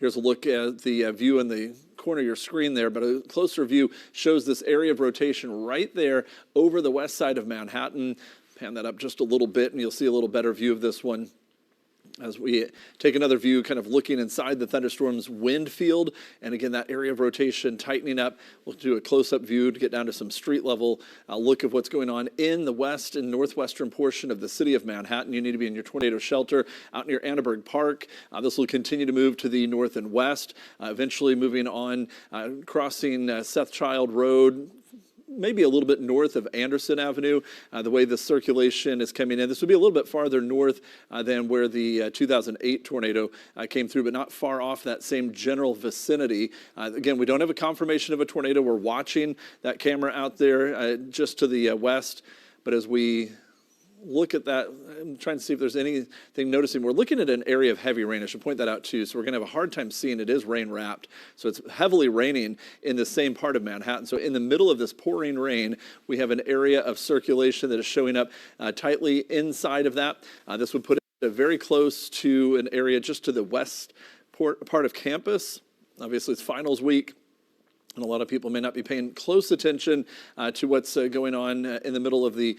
Here's a look at the view in the corner of your screen there, but a closer view shows this area of rotation right there over the west side of Manhattan. Pan that up just a little bit and you'll see a little better view of this one. As we take another view, kind of looking inside the thunderstorm's wind field, and again, that area of rotation tightening up. We'll do a close-up view to get down to some street level look of what's going on in the west and northwestern portion of the city of Manhattan. You need to be in your tornado shelter out near Annenberg Park. This will continue to move to the north and west, eventually moving on, crossing Sethchild Road, maybe a little bit north of Anderson Avenue, the way the circulation is coming in. This would be a little bit farther north than where the 2008 tornado came through, but not far off that same general vicinity. Again, we don't have a confirmation of a tornado. We're watching that camera out there just to the west, but as we look at that, I'm trying to see if there's anything noticing. We're looking at an area of heavy rain. I should point that out too. So we're going to have a hard time seeing. It is rain wrapped. So it's heavily raining in the same part of Manhattan. So in the middle of this pouring rain, we have an area of circulation that is showing up tightly inside of that. This would put it very close to an area just to the west part of campus. Obviously it's finals week, and a lot of people may not be paying close attention to what's going on in the middle of the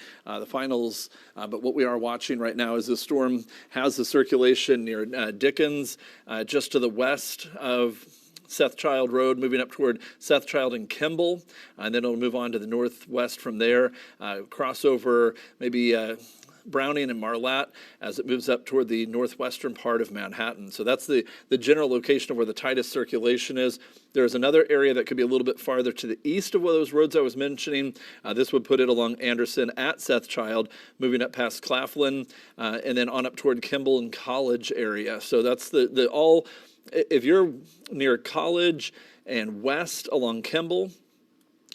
finals. But what we are watching right now is the storm has the circulation near Dickens, just to the west of Sethchild Road, moving up toward Sethchild and Kimball, and then it'll move on to the northwest from there, cross over maybe Browning and Marlatt as it moves up toward the northwestern part of Manhattan. So that's the general location of where the tightest circulation is. There's another area that could be a little bit farther to the east of one of those roads I was mentioning. This would put it along Anderson at Sethchild, moving up past Claflin, and then on up toward Kimball and College area. So that's if you're near College and west along Kimball,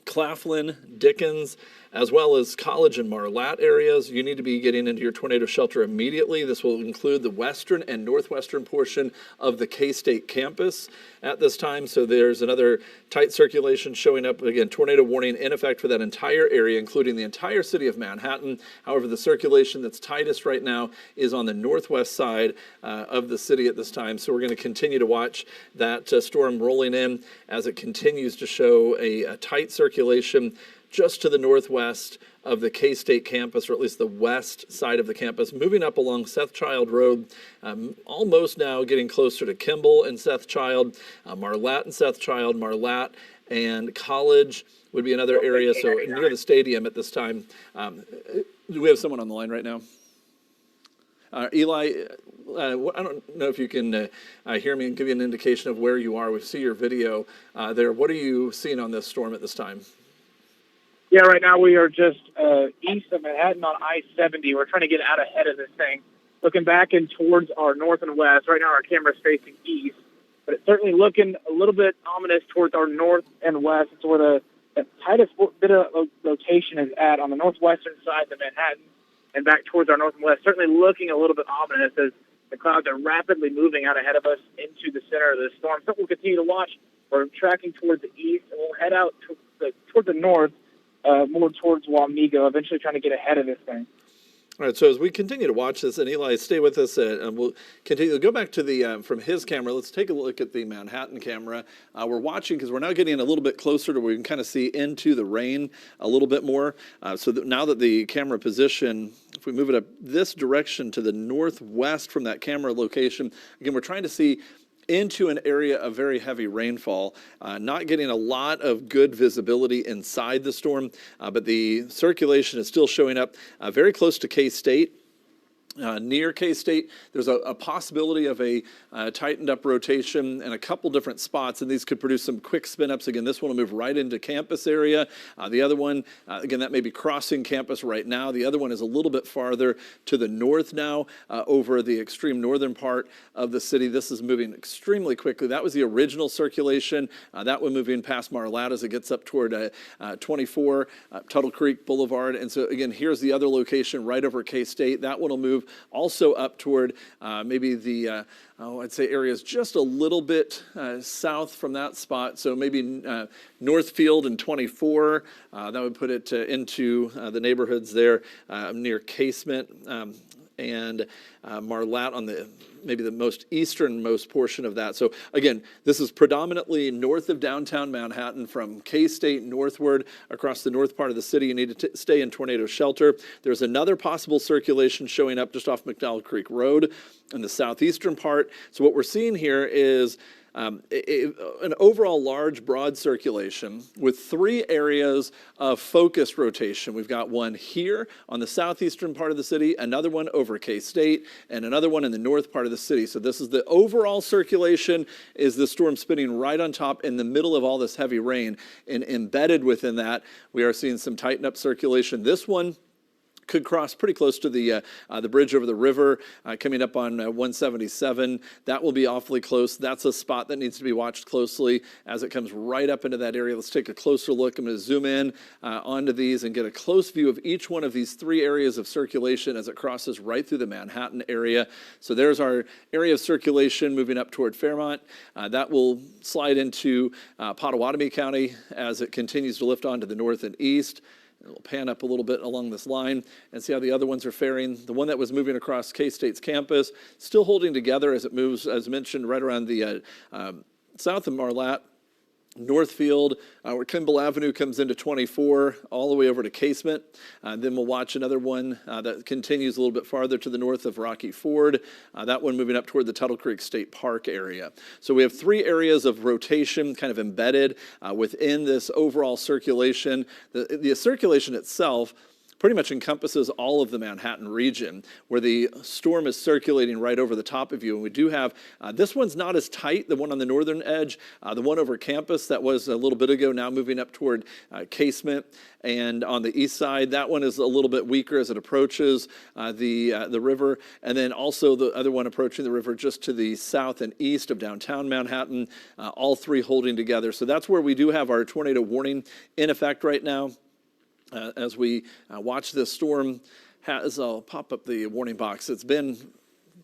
Claflin, Dickens, as well as College and Marlatt areas, you need to be getting into your tornado shelter immediately. This will include the western and northwestern portion of the K-State campus at this time. So there's another tight circulation showing up. Again, tornado warning in effect for that entire area, including the entire city of Manhattan. However, the circulation that's tightest right now is on the northwest side of the city at this time. So we're going to continue to watch that storm rolling in as it continues to show a tight circulation just to the northwest of the K-State campus, or at least the west side of the campus, moving up along Sethchild Road, almost now getting closer to Kimball and Sethchild, Marlatt and Sethchild, Marlatt and College would be another area, so near the stadium at this time. Do we have someone on the line right now? Eli, I don't know if you can hear me and give you an indication of where you are. We see your video there. What are you seeing on this storm at this time? Yeah, right now we are just east of Manhattan on I-70. We're trying to get out ahead of this thing. Looking back and towards our north and west. Right now our camera's facing east, but it's certainly looking a little bit ominous towards our north and west. It's where the tightest bit of rotation is at on the northwestern side of Manhattan and back towards our north and west. Certainly looking a little bit ominous as the clouds are rapidly moving out ahead of us into the center of the storm. So we'll continue to watch. We're tracking towards the east, and we'll head out toward the north, more towards Wamego, eventually trying to get ahead of this thing. All right, so as we continue to watch this, and Eli, stay with us, and we'll continue. Go back to the, from his camera, let's take a look at the Manhattan camera. We're watching because we're now getting a little bit closer to where we can kind of see into the rain a little bit more. So that now that the camera position, if we move it up this direction to the northwest from that camera location, again, we're trying to see into an area of very heavy rainfall, not getting a lot of good visibility inside the storm, but the circulation is still showing up very close to K-State. Near K-State, there's a possibility of a tightened up rotation in a couple different spots, and these could produce some quick spin ups. Again, this one will move right into campus area. The other one, again, that may be crossing campus right now. The other one is a little bit farther to the north now, over the extreme northern part of the city. This is moving extremely quickly. That was the original circulation. That one moving past Marlatt as it gets up toward 24 Tuttle Creek Boulevard. And so again, here's the other location right over K-State. That one will move also up toward maybe the, I'd say areas just a little bit south from that spot. So maybe Northfield and 24, that would put it into the neighborhoods there near Casement. and Marlatte on maybe the most easternmost portion of that. So again, this is predominantly north of downtown Manhattan from K-State northward across the north part of the city. You need to stay in tornado shelter. There's another possible circulation showing up just off McDowell Creek Road in the southeastern part. So what we're seeing here is an overall large, broad circulation with 3 areas of focused rotation. We've got one here on the southeastern part of the city, another one over K-State, and another one in the north part of the city. So this is the overall circulation, is the storm spinning right on top in the middle of all this heavy rain. And embedded within that, we are seeing some tighten up circulation. This one could cross pretty close to the bridge over the river, coming up on 177. That will be awfully close. That's a spot that needs to be watched closely as it comes right up into that area. Let's take a closer look. I'm going to zoom in onto these and get a close view of each one of these 3 areas of circulation as it crosses right through the Manhattan area. So there's our area of circulation moving up toward Fairmont. That will slide into Pottawatomie County as it continues to lift on to the north and east. We'll pan up a little bit along this line and see how the other ones are faring. The one that was moving across K-State's campus, still holding together as it moves, as mentioned, right around the south of Marlatte, Northfield, where Kimball Avenue comes into 24, all the way over to Casement. Then we'll watch another one that continues a little bit farther to the north of Rocky Ford. That one moving up toward the Tuttle Creek State Park area. So we have 3 areas of rotation kind of embedded within this overall circulation. The circulation itself pretty much encompasses all of the Manhattan region, where the storm is circulating right over the top of you. And we do have, this one's not as tight, the one on the northern edge, the one over campus that was a little bit ago, now moving up toward Casement. And on the east side, that one is a little bit weaker as it approaches the river. And then also the other one approaching the river just to the south and east of downtown Manhattan, all 3 holding together. So that's where we do have our tornado warning in effect right now. As we watch this storm, I'll pop up the warning box. It's been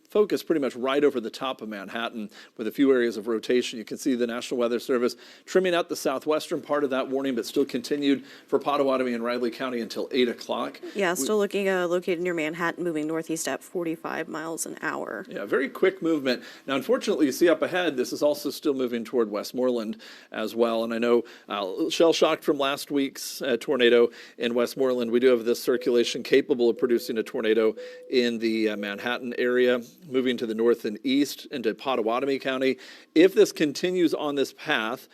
focused pretty much right over the top of Manhattan with a few areas of rotation. You can see the National Weather Service trimming out the southwestern part of that warning, but still continued for Pottawatomie and Riley County until 8 o'clock. Yeah, still looking located near Manhattan, moving northeast at 45 miles an hour. Yeah, very quick movement. Now, unfortunately, you see up ahead, this is also still moving toward Westmoreland as well. And I know shell-shocked from last week's tornado in Westmoreland, we do have this circulation capable of producing a tornado in the Manhattan area, moving to the north and east into Pottawatomie County. If this continues on this path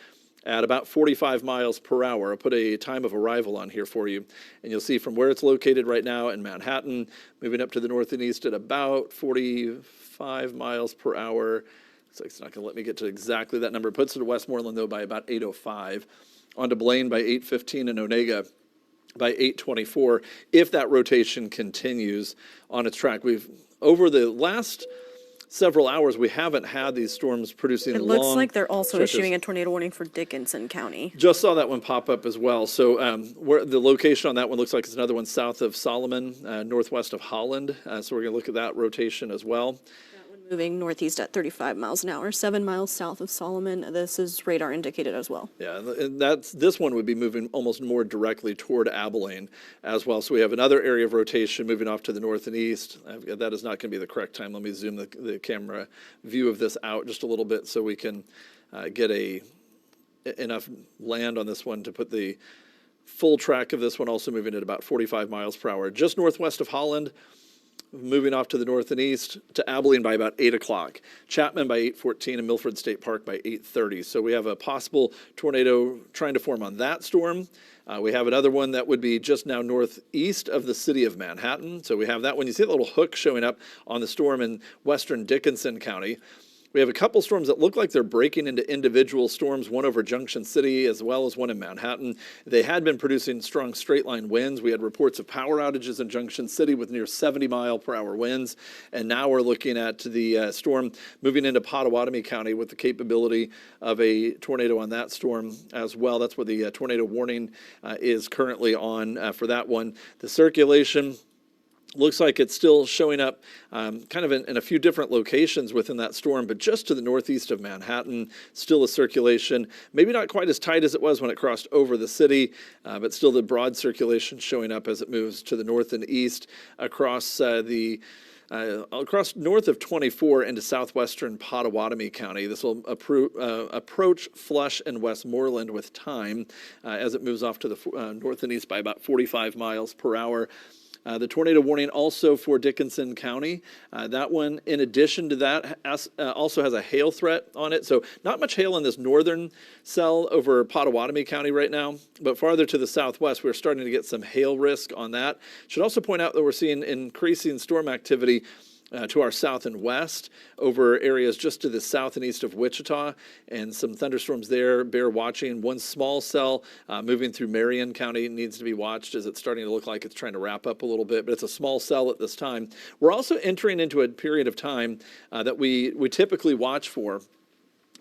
at about 45 miles per hour, I'll put a time of arrival on here for you, and you'll see from where it's located right now in Manhattan, moving up to the north and east at about 45 miles per hour. Looks like it's not going to let me get to exactly that number. It puts it to Westmoreland, though, by about 8:05, onto Blaine by 8:15, and Onega by 8:24, if that rotation continues on its track. Over the last several hours, we haven't had these storms producing long It looks like they're also stretches. issuing a tornado warning for Dickinson County. Just saw that one pop up as well. So where the location on that one looks like it's another one south of Solomon, northwest of Holland. So we're going to look at that rotation as well. Moving northeast at 35 miles an hour, 7 miles south of Solomon. This is radar indicated as well. Yeah, and this one would be moving almost more directly toward Abilene as well. So we have another area of rotation moving off to the north and east. That is not going to be the correct time. Let me zoom the camera view of this out just a little bit so we can get enough land on this one to put the full track of this one, also moving at about 45 miles per hour. Just northwest of Holland, moving off to the north and east to Abilene by about 8 o'clock, Chapman by 8:14, and Milford State Park by 8:30. So we have a possible tornado trying to form on that storm. We have another one that would be just now northeast of the city of Manhattan. So we have that one. You see a little hook showing up on the storm in western Dickinson County. We have a couple storms that look like they're breaking into individual storms, one over Junction City as well as one in Manhattan. They had been producing strong straight-line winds. We had reports of power outages in Junction City with near 70-mile-per-hour winds. And now we're looking at the storm moving into Pottawatomie County with the capability of a tornado on that storm as well. That's where the tornado warning is currently on for that one. The circulation looks like it's still showing up kind of in a few different locations within that storm, but just to the northeast of Manhattan, still a circulation, maybe not quite as tight as it was when it crossed over the city, but still the broad circulation showing up as it moves to the north and east across the across north of 24 into southwestern Pottawatomie County. This will approach Flush and Westmoreland with time as it moves off to the north and east by about 45 miles per hour. The tornado warning also for Dickinson County. That one, in addition to that, also has a hail threat on it. So not much hail in this northern cell over Pottawatomie County right now, but farther to the southwest, we're starting to get some hail risk on that. Should also point out that we're seeing increasing storm activity to our south and west over areas just to the south and east of Wichita, and some thunderstorms there. Bear watching. One small cell moving through Marion County needs to be watched as it's starting to look like it's trying to wrap up a little bit, but it's a small cell at this time. We're also entering into a period of time that we typically watch for,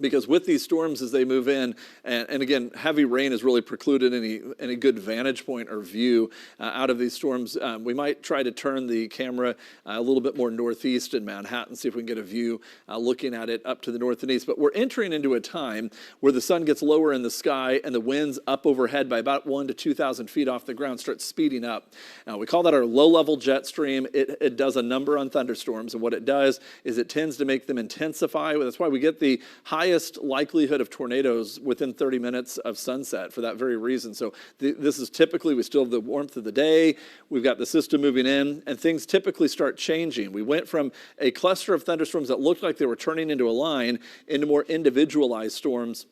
because with these storms as they move in, and again, heavy rain has really precluded any good vantage point or view out of these storms. We might try to turn the camera a little bit more northeast in Manhattan, see if we can get a view looking at it up to the north and east. But we're entering into a time where the sun gets lower in the sky and the winds up overhead by about 1,000 to 2,000 feet off the ground start speeding up. We call that our low-level jet stream. It does a number on thunderstorms, and what it does is it tends to make them intensify. That's why we get the highest likelihood of tornadoes within 30 minutes of sunset, for that very reason. So this is typically, we still have the warmth of the day, we've got the system moving in, and things typically start changing. We went from a cluster of thunderstorms that looked like they were turning into a line into more individualized storms.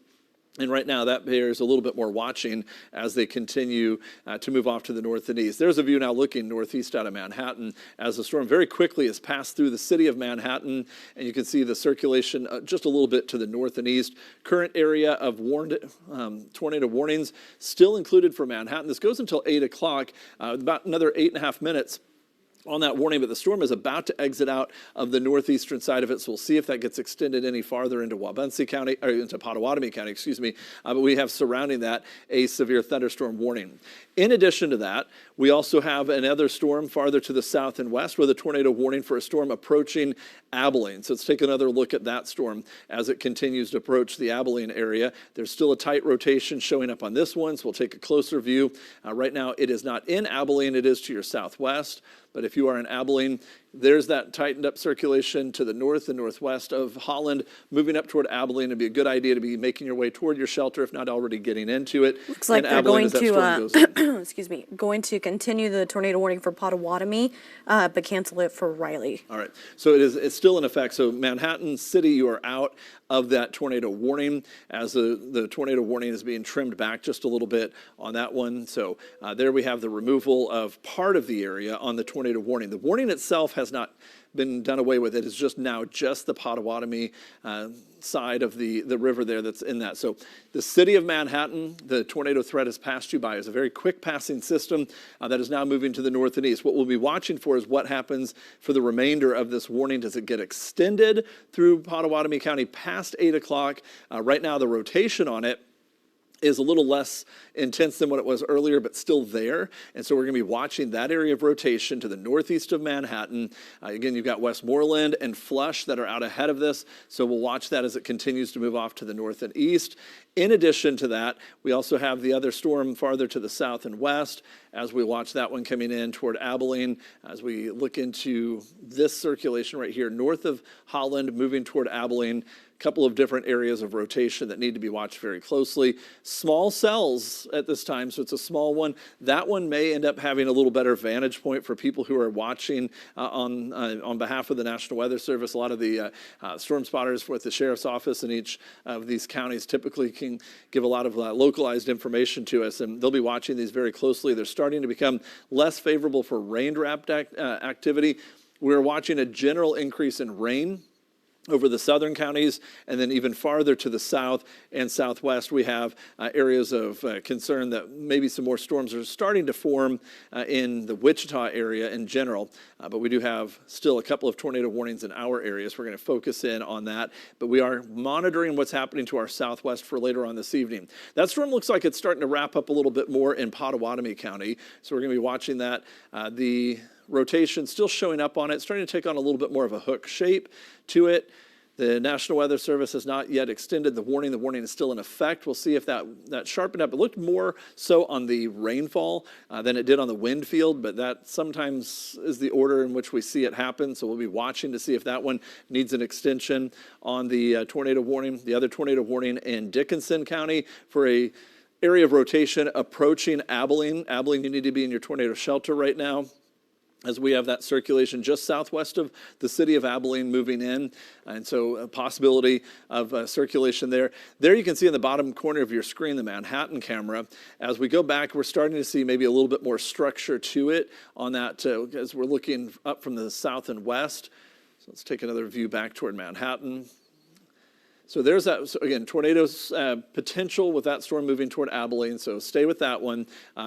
And right now, that bears a little bit more watching as they continue to move off to the north and east. There's a view now looking northeast out of Manhattan as the storm very quickly has passed through the city of Manhattan, and you can see the circulation just a little bit to the north and east. Current area of tornado warnings still included for Manhattan. This goes until 8 o'clock, about another 8.5 minutes on that warning, but the storm is about to exit out of the northeastern side of it, so we'll see if that gets extended any farther into Wabunsee County, or into Pottawatomie County, excuse me, but we have surrounding that a severe thunderstorm warning. In addition to that, we also have another storm farther to the south and west with a tornado warning for a storm approaching Abilene. So let's take another look at that storm as it continues to approach the Abilene area. There's still a tight rotation showing up on this one, so we'll take a closer view. Right now, it is not in Abilene, it is to your southwest. But if you are in Abilene, there's that tightened up circulation to the north and northwest of Holland, moving up toward Abilene. It'd be a good idea to be making your way toward your shelter, if not already getting into it. Looks like they're going to, excuse me, going to continue the tornado warning for Pottawatomie, but cancel it for Riley. All right, so it's still in effect. So Manhattan City, you are out of that tornado warning as the tornado warning is being trimmed back just a little bit on that one. So there we have the removal of part of the area on the tornado warning. The warning itself has not been done away with. It is just now just the Pottawatomie side of the river there that's in that. So the city of Manhattan, the tornado threat has passed you by. It's a very quick passing system that is now moving to the north and east. What we'll be watching for is what happens for the remainder of this warning. Does it get extended through Pottawatomie County past 8 o'clock? Right now, the rotation on it is a little less intense than what it was earlier, but still there. And so we're going to be watching that area of rotation to the northeast of Manhattan. Again, you've got Westmoreland and Flush that are out ahead of this. So we'll watch that as it continues to move off to the north and east. In addition to that, we also have the other storm farther to the south and west as we watch that one coming in toward Abilene, as we look into this circulation right here, north of Holland, moving toward Abilene. Couple of different areas of rotation that need to be watched very closely. Small cells at this time, so it's a small one. That one may end up having a little better vantage point for people who are watching on behalf of the National Weather Service. A lot of the storm spotters with the sheriff's office in each of these counties typically can give a lot of localized information to us, and they'll be watching these very closely. They're starting to become less favorable for rain-wrapped activity. We're watching a general increase in rain over the southern counties, and then even farther to the south and southwest, we have areas of concern that maybe some more storms are starting to form in the Wichita area in general. But we do have still a couple of tornado warnings in our areas. We're going to focus in on that. But we are monitoring what's happening to our southwest for later on this evening. That storm looks like it's starting to wrap up a little bit more in Pottawatomie County. So we're going to be watching that. The rotation still showing up on it, starting to take on a little bit more of a hook shape to it. The National Weather Service has not yet extended the warning. The warning is still in effect. We'll see if that sharpened up. It looked more so on the rainfall than it did on the wind field, but that sometimes is the order in which we see it happen. So we'll be watching to see if that one needs an extension on the tornado warning. The other tornado warning in Dickinson County for a area of rotation approaching Abilene. Abilene, you need to be in your tornado shelter right now, as we have that circulation just southwest of the city of Abilene moving in. And so a possibility of circulation there. There you can see in the bottom corner of your screen the Manhattan camera. As we go back, we're starting to see maybe a little bit more structure to it on that as we're looking up from the south and west. So let's take another view back toward Manhattan. So there's that, so again, tornadoes potential with that storm moving toward Abilene, so stay with that one.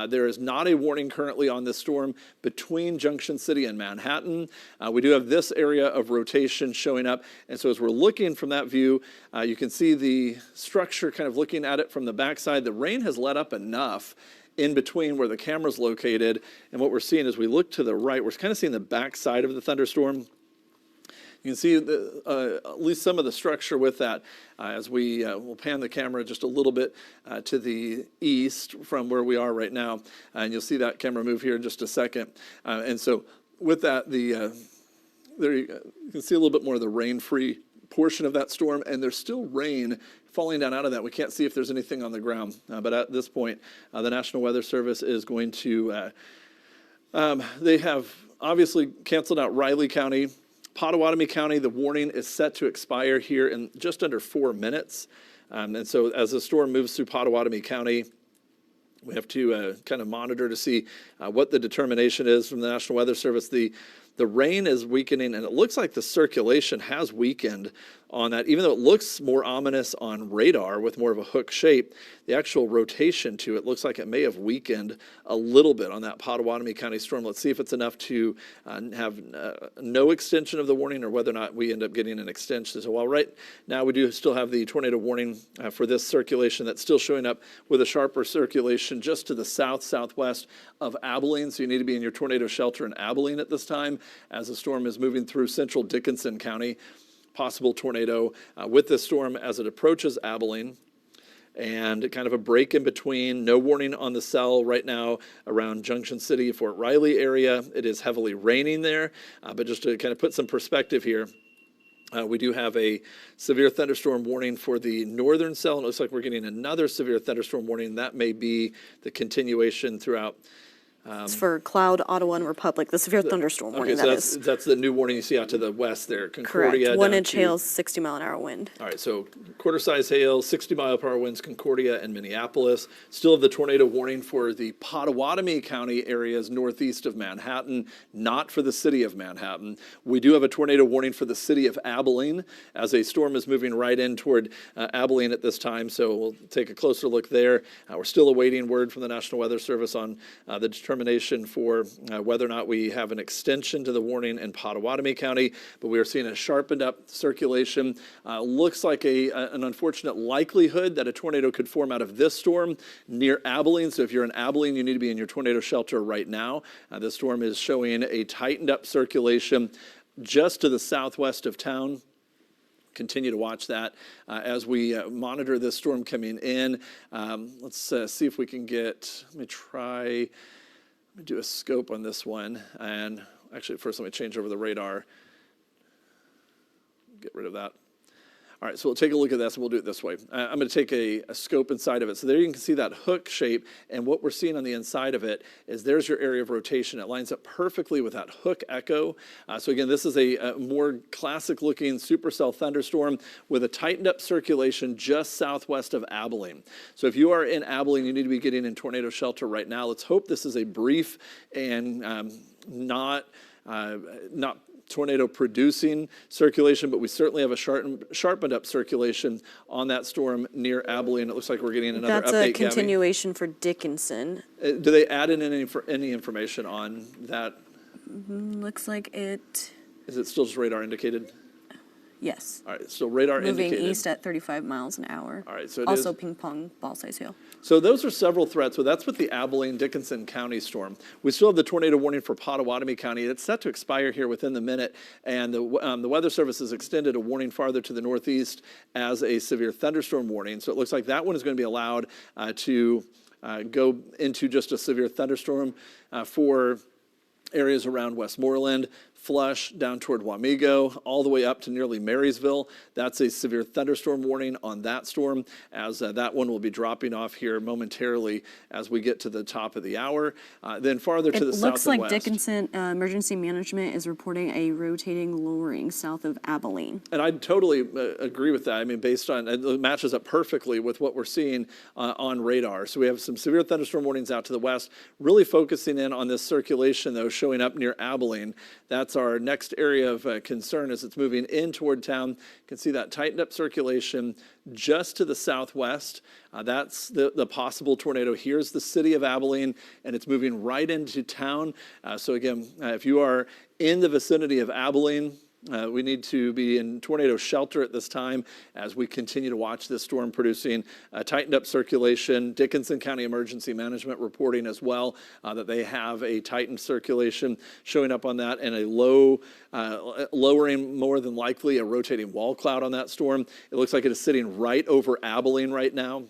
There is not a warning currently on this storm between Junction City and Manhattan. We do have this area of rotation showing up, and so as we're looking from that view, you can see the structure kind of looking at it from the backside. The rain has let up enough in between where the camera's located, and what we're seeing as we look to the right, we're kind of seeing the backside of the thunderstorm. You can see at least some of the structure with that as we'll pan the camera just a little bit to the east from where we are right now. And you'll see that camera move here in just a second. And so with that, there you can see a little bit more of the rain-free portion of that storm. And there's still rain falling down out of that. We can't see if there's anything on the ground. But at this point, the National Weather Service is going to, they have obviously canceled out Riley County. Pottawatomie County, the warning is set to expire here in just under 4 minutes. And so as the storm moves through Pottawatomie County, we have to kind of monitor to see what the determination is from the National Weather Service. The rain is weakening, and it looks like the circulation has weakened on that. Even though it looks more ominous on radar with more of a hook shape, the actual rotation to it looks like it may have weakened a little bit on that Pottawatomie County storm. Let's see if it's enough to have no extension of the warning or whether or not we end up getting an extension. So while right now we do still have the tornado warning for this circulation that's still showing up with a sharper circulation just to the southwest of Abilene. So you need to be in your tornado shelter in Abilene at this time as the storm is moving through central Dickinson County. Possible tornado with this storm as it approaches Abilene, and kind of a break in between. No warning on the cell right now around Junction City, Fort Riley area. It is heavily raining there, but just to kind of put some perspective here, we do have a severe thunderstorm warning for the northern cell. It looks like we're getting another severe thunderstorm warning. That may be the continuation throughout. It's for Cloud, Ottawa, and Republic, the severe thunderstorm warning, okay, so that's the new warning you see out to the west there. Concordia. Correct. 1 inch hail, 60-mile-an-hour wind. All right, so quarter-size hail, 60-mile-per-hour winds, Concordia and Minneapolis. Still have the tornado warning for the Pottawatomie County areas northeast of Manhattan, not for the city of Manhattan. We do have a tornado warning for the city of Abilene as a storm is moving right in toward Abilene at this time, so we'll take a closer look there. We're still awaiting word from the National Weather Service on the determination for whether or not we have an extension to the warning in Pottawatomie County, but we are seeing a sharpened up circulation. Looks like an unfortunate likelihood that a tornado could form out of this storm near Abilene. So if you're in Abilene, you need to be in your tornado shelter right now. This storm is showing a tightened up circulation just to the southwest of town. Continue to watch that as we monitor this storm coming in. Let's see if we can get, let me do a scope on this one. And actually, first let me change over the radar. Get rid of that. All right, so we'll take a look at this, and we'll do it this way. I'm going to take a scope inside of it. So there you can see that hook shape, and what we're seeing on the inside of it is there's your area of rotation. It lines up perfectly with that hook echo. So again, this is a more classic-looking supercell thunderstorm with a tightened-up circulation just southwest of Abilene. So if you are in Abilene, you need to be getting in tornado shelter right now. Let's hope this is a brief and not tornado producing circulation, but we certainly have a sharpened up circulation on that storm near Abilene. It looks like we're getting another That's update, a continuation for Dickinson. Do they add in any information on that? Looks like it. Is it still just radar indicated? Yes. All right, so radar Moving indicated. east at 35 miles an hour. All right, so it also is- ping pong ball size hail. So those are several threats. So that's with the Abilene-Dickinson County storm. We still have the tornado warning for Pottawatomie County. It's set to expire here within the minute, and the Weather Service has extended a warning farther to the northeast as a severe thunderstorm warning. So it looks like that one is going to be allowed to go into just a severe thunderstorm for areas around Westmoreland, Flush, down toward Wamego, all the way up to nearly Marysville. That's a severe thunderstorm warning on that storm, as that one will be dropping off here momentarily as we get to the top of the hour. Then farther to the south and west. It looks like Dickinson Emergency Management is reporting a rotating lowering south of Abilene. And I totally agree with that. I mean, based on, it matches up perfectly with what we're seeing on radar. So we have some severe thunderstorm warnings out to the west, really focusing in on this circulation, though, showing up near Abilene. That's our next area of concern as it's moving in toward town. You can see that tightened up circulation just to the southwest. That's the possible tornado. Here's the city of Abilene, and it's moving right into town. So again, if you are in the vicinity of Abilene, we need to be in tornado shelter at this time as we continue to watch this storm producing tightened up circulation. Dickinson County Emergency Management reporting as well that they have a tightened circulation showing up on that, and a lowering, more than likely, a rotating wall cloud on that storm. It looks like it is sitting right over Abilene right now.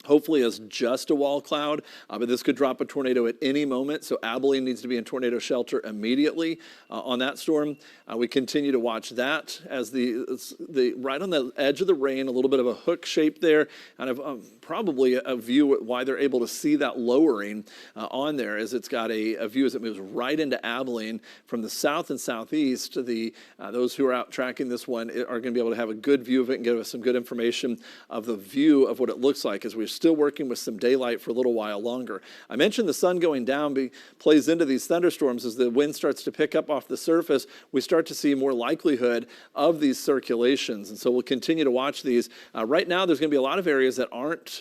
Hopefully as just a wall cloud, but this could drop a tornado at any moment, so Abilene needs to be in tornado shelter immediately on that storm. We continue to watch that as the right on the edge of the rain, a little bit of a hook shape there, kind of probably a view why they're able to see that lowering on there, as it's got a view as it moves right into Abilene from the south and southeast. Those who are out tracking this one are going to be able to have a good view of it and give us some good information of the view of what it looks like as we're still working with some daylight for a little while longer. I mentioned the sun going down plays into these thunderstorms. As the wind starts to pick up off the surface, we start to see more likelihood of these circulations, and so we'll continue to watch these. Right now, there's going to be a lot of areas that aren't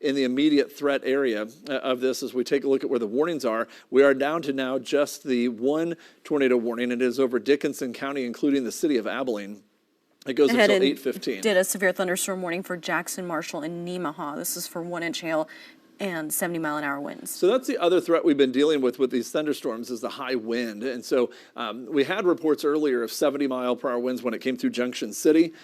in the immediate threat area of this. As we take a look at where the warnings are, we are down to now just the one tornado warning. It is over Dickinson County, including the city of Abilene. It goes until 8:15. Did a severe thunderstorm warning for Jackson, Marshall, and Nemaha. This is for 1-inch hail and 70-mile-an-hour winds. So that's the other threat we've been dealing with these thunderstorms, is the high wind. And so we had reports earlier of 70-mile-per-hour winds when it came through Junction City,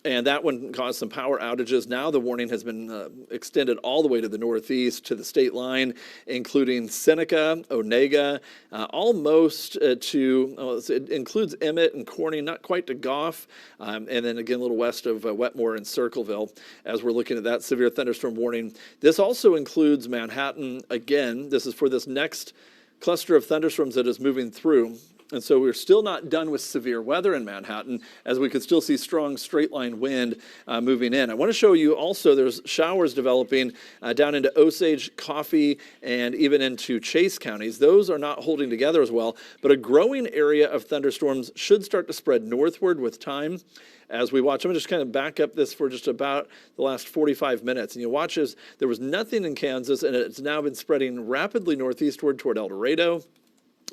and that one caused some power outages. Now the warning has been extended all the way to the northeast, to the state line, including Seneca, Onega, almost it includes Emmett and Corning, not quite to Goff, and then again a little west of Wetmore and Circleville, as we're looking at that severe thunderstorm warning. This also includes Manhattan. Again, this is for this next cluster of thunderstorms that is moving through. And so we're still not done with severe weather in Manhattan, as we could still see strong straight line wind moving in. I want to show you also there's showers developing down into Osage, Coffee, and even into Chase counties. Those are not holding together as well, but a growing area of thunderstorms should start to spread northward with time. As we watch, I'm going to just kind of back up this for just about the last 45 minutes. And you watch as there was nothing in Kansas, and it's now been spreading rapidly northeastward toward El Dorado.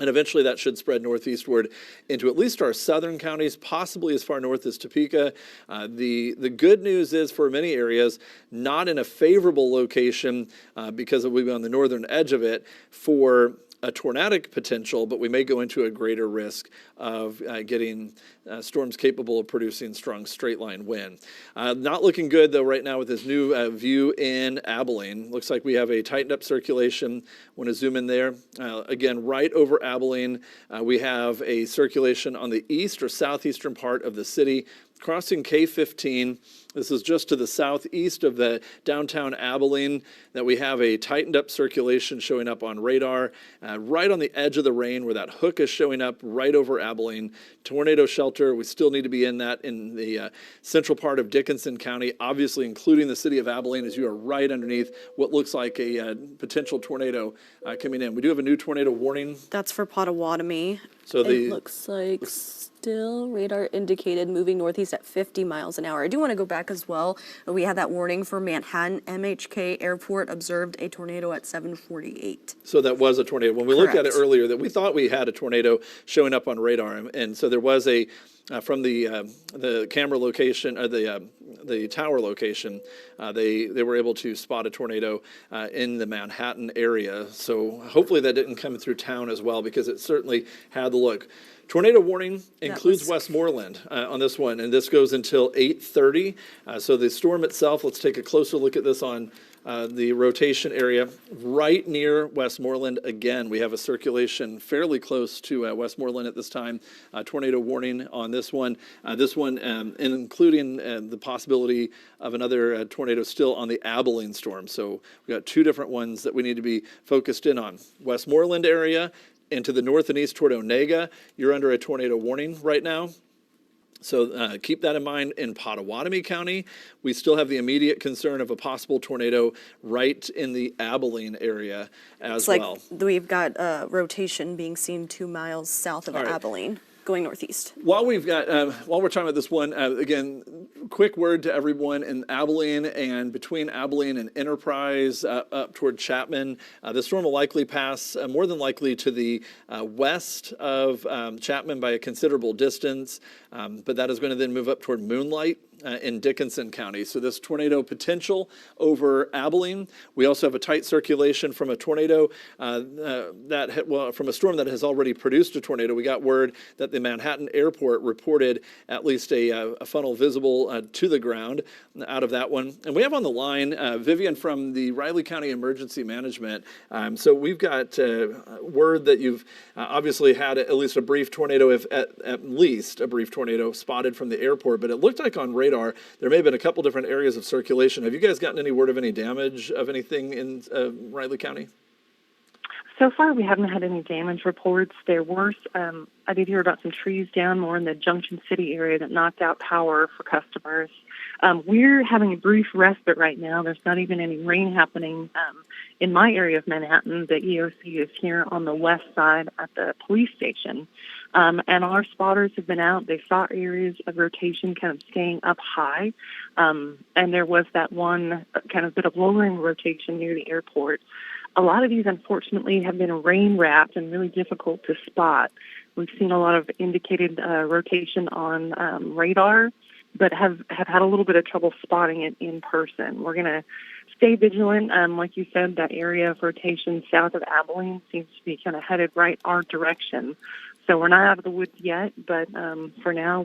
And eventually that should spread northeastward into at least our southern counties, possibly as far north as Topeka. The good news is, for many areas, not in a favorable location because we'll be on the northern edge of it for a tornadic potential, but we may go into a greater risk of getting storms capable of producing strong straight line wind. Not looking good though right now with this new view in Abilene. Looks like we have a tightened up circulation. Want to zoom in there. Again, right over Abilene, we have a circulation on the east or southeastern part of the city, crossing K-15. This is just to the southeast of the downtown Abilene that we have a tightened up circulation showing up on radar, right on the edge of the rain where that hook is showing up right over Abilene. Tornado shelter, we still need to be in that in the central part of Dickinson County, obviously including the city of Abilene, as you are right underneath what looks like a potential tornado coming in. We do have a new tornado warning. That's for Pottawatomie. So it looks like still radar indicated moving northeast at 50 miles an hour. I do want to go back as well. We had that warning for Manhattan. MHK Airport observed a tornado at 7:48. So that was a tornado. When we looked at it earlier, that we thought we had a tornado showing up on radar, and so there was a from the camera location, the tower location, they were able to spot a tornado in the Manhattan area. So hopefully that didn't come through town as well, because it certainly had the look. Tornado warning includes Westmoreland on this one, and this goes until 8:30. So the storm itself, let's take a closer look at this on the rotation area right near Westmoreland. Again, we have a circulation fairly close to Westmoreland at this time. Tornado warning on this one. Including the possibility of another tornado still on the Abilene storm. So we've got two different ones that we need to be focused in on. Westmoreland area and to the north and east toward Onega, you're under a tornado warning right now. So keep that in mind. In Pottawatomie County, we still have the immediate concern of a possible tornado right in the Abilene area as well. We've got rotation being seen 2 miles south of Abilene, going northeast. While we're talking about this one, again, quick word to everyone in Abilene and between Abilene and Enterprise up toward Chapman. The storm will likely pass more than likely to the west of Chapman by a considerable distance, but that is going to then move up toward Moonlight in Dickinson County. So this tornado potential over Abilene. We also have a tight circulation from a tornado from a storm that has already produced a tornado. We got word that the Manhattan airport reported at least a funnel visible to the ground out of that one. And we have on the line Vivian from the Riley County Emergency Management. So we've got word that you've obviously had at least a brief tornado, if at least a brief tornado spotted from the airport, but it looked like on radar there may have been a couple different areas of circulation. Have you guys gotten any word of any damage of anything in Riley County? So far, we haven't had any damage reports. There were, I did hear about some trees down more in the Junction City area that knocked out power for customers. We're having a brief respite right now. There's not even any rain happening in my area of Manhattan. The EOC is here on the west side at the police station. And our spotters have been out. They saw areas of rotation kind of staying up high. And there was that one kind of bit of lowering rotation near the airport. A lot of these, unfortunately, have been rain-wrapped and really difficult to spot. We've seen a lot of indicated rotation on radar, but have had a little bit of trouble spotting it in person. We're going to stay vigilant. Like you said, that area of rotation south of Abilene seems to be kind of headed right our direction. So we're not out of the woods yet, but for now,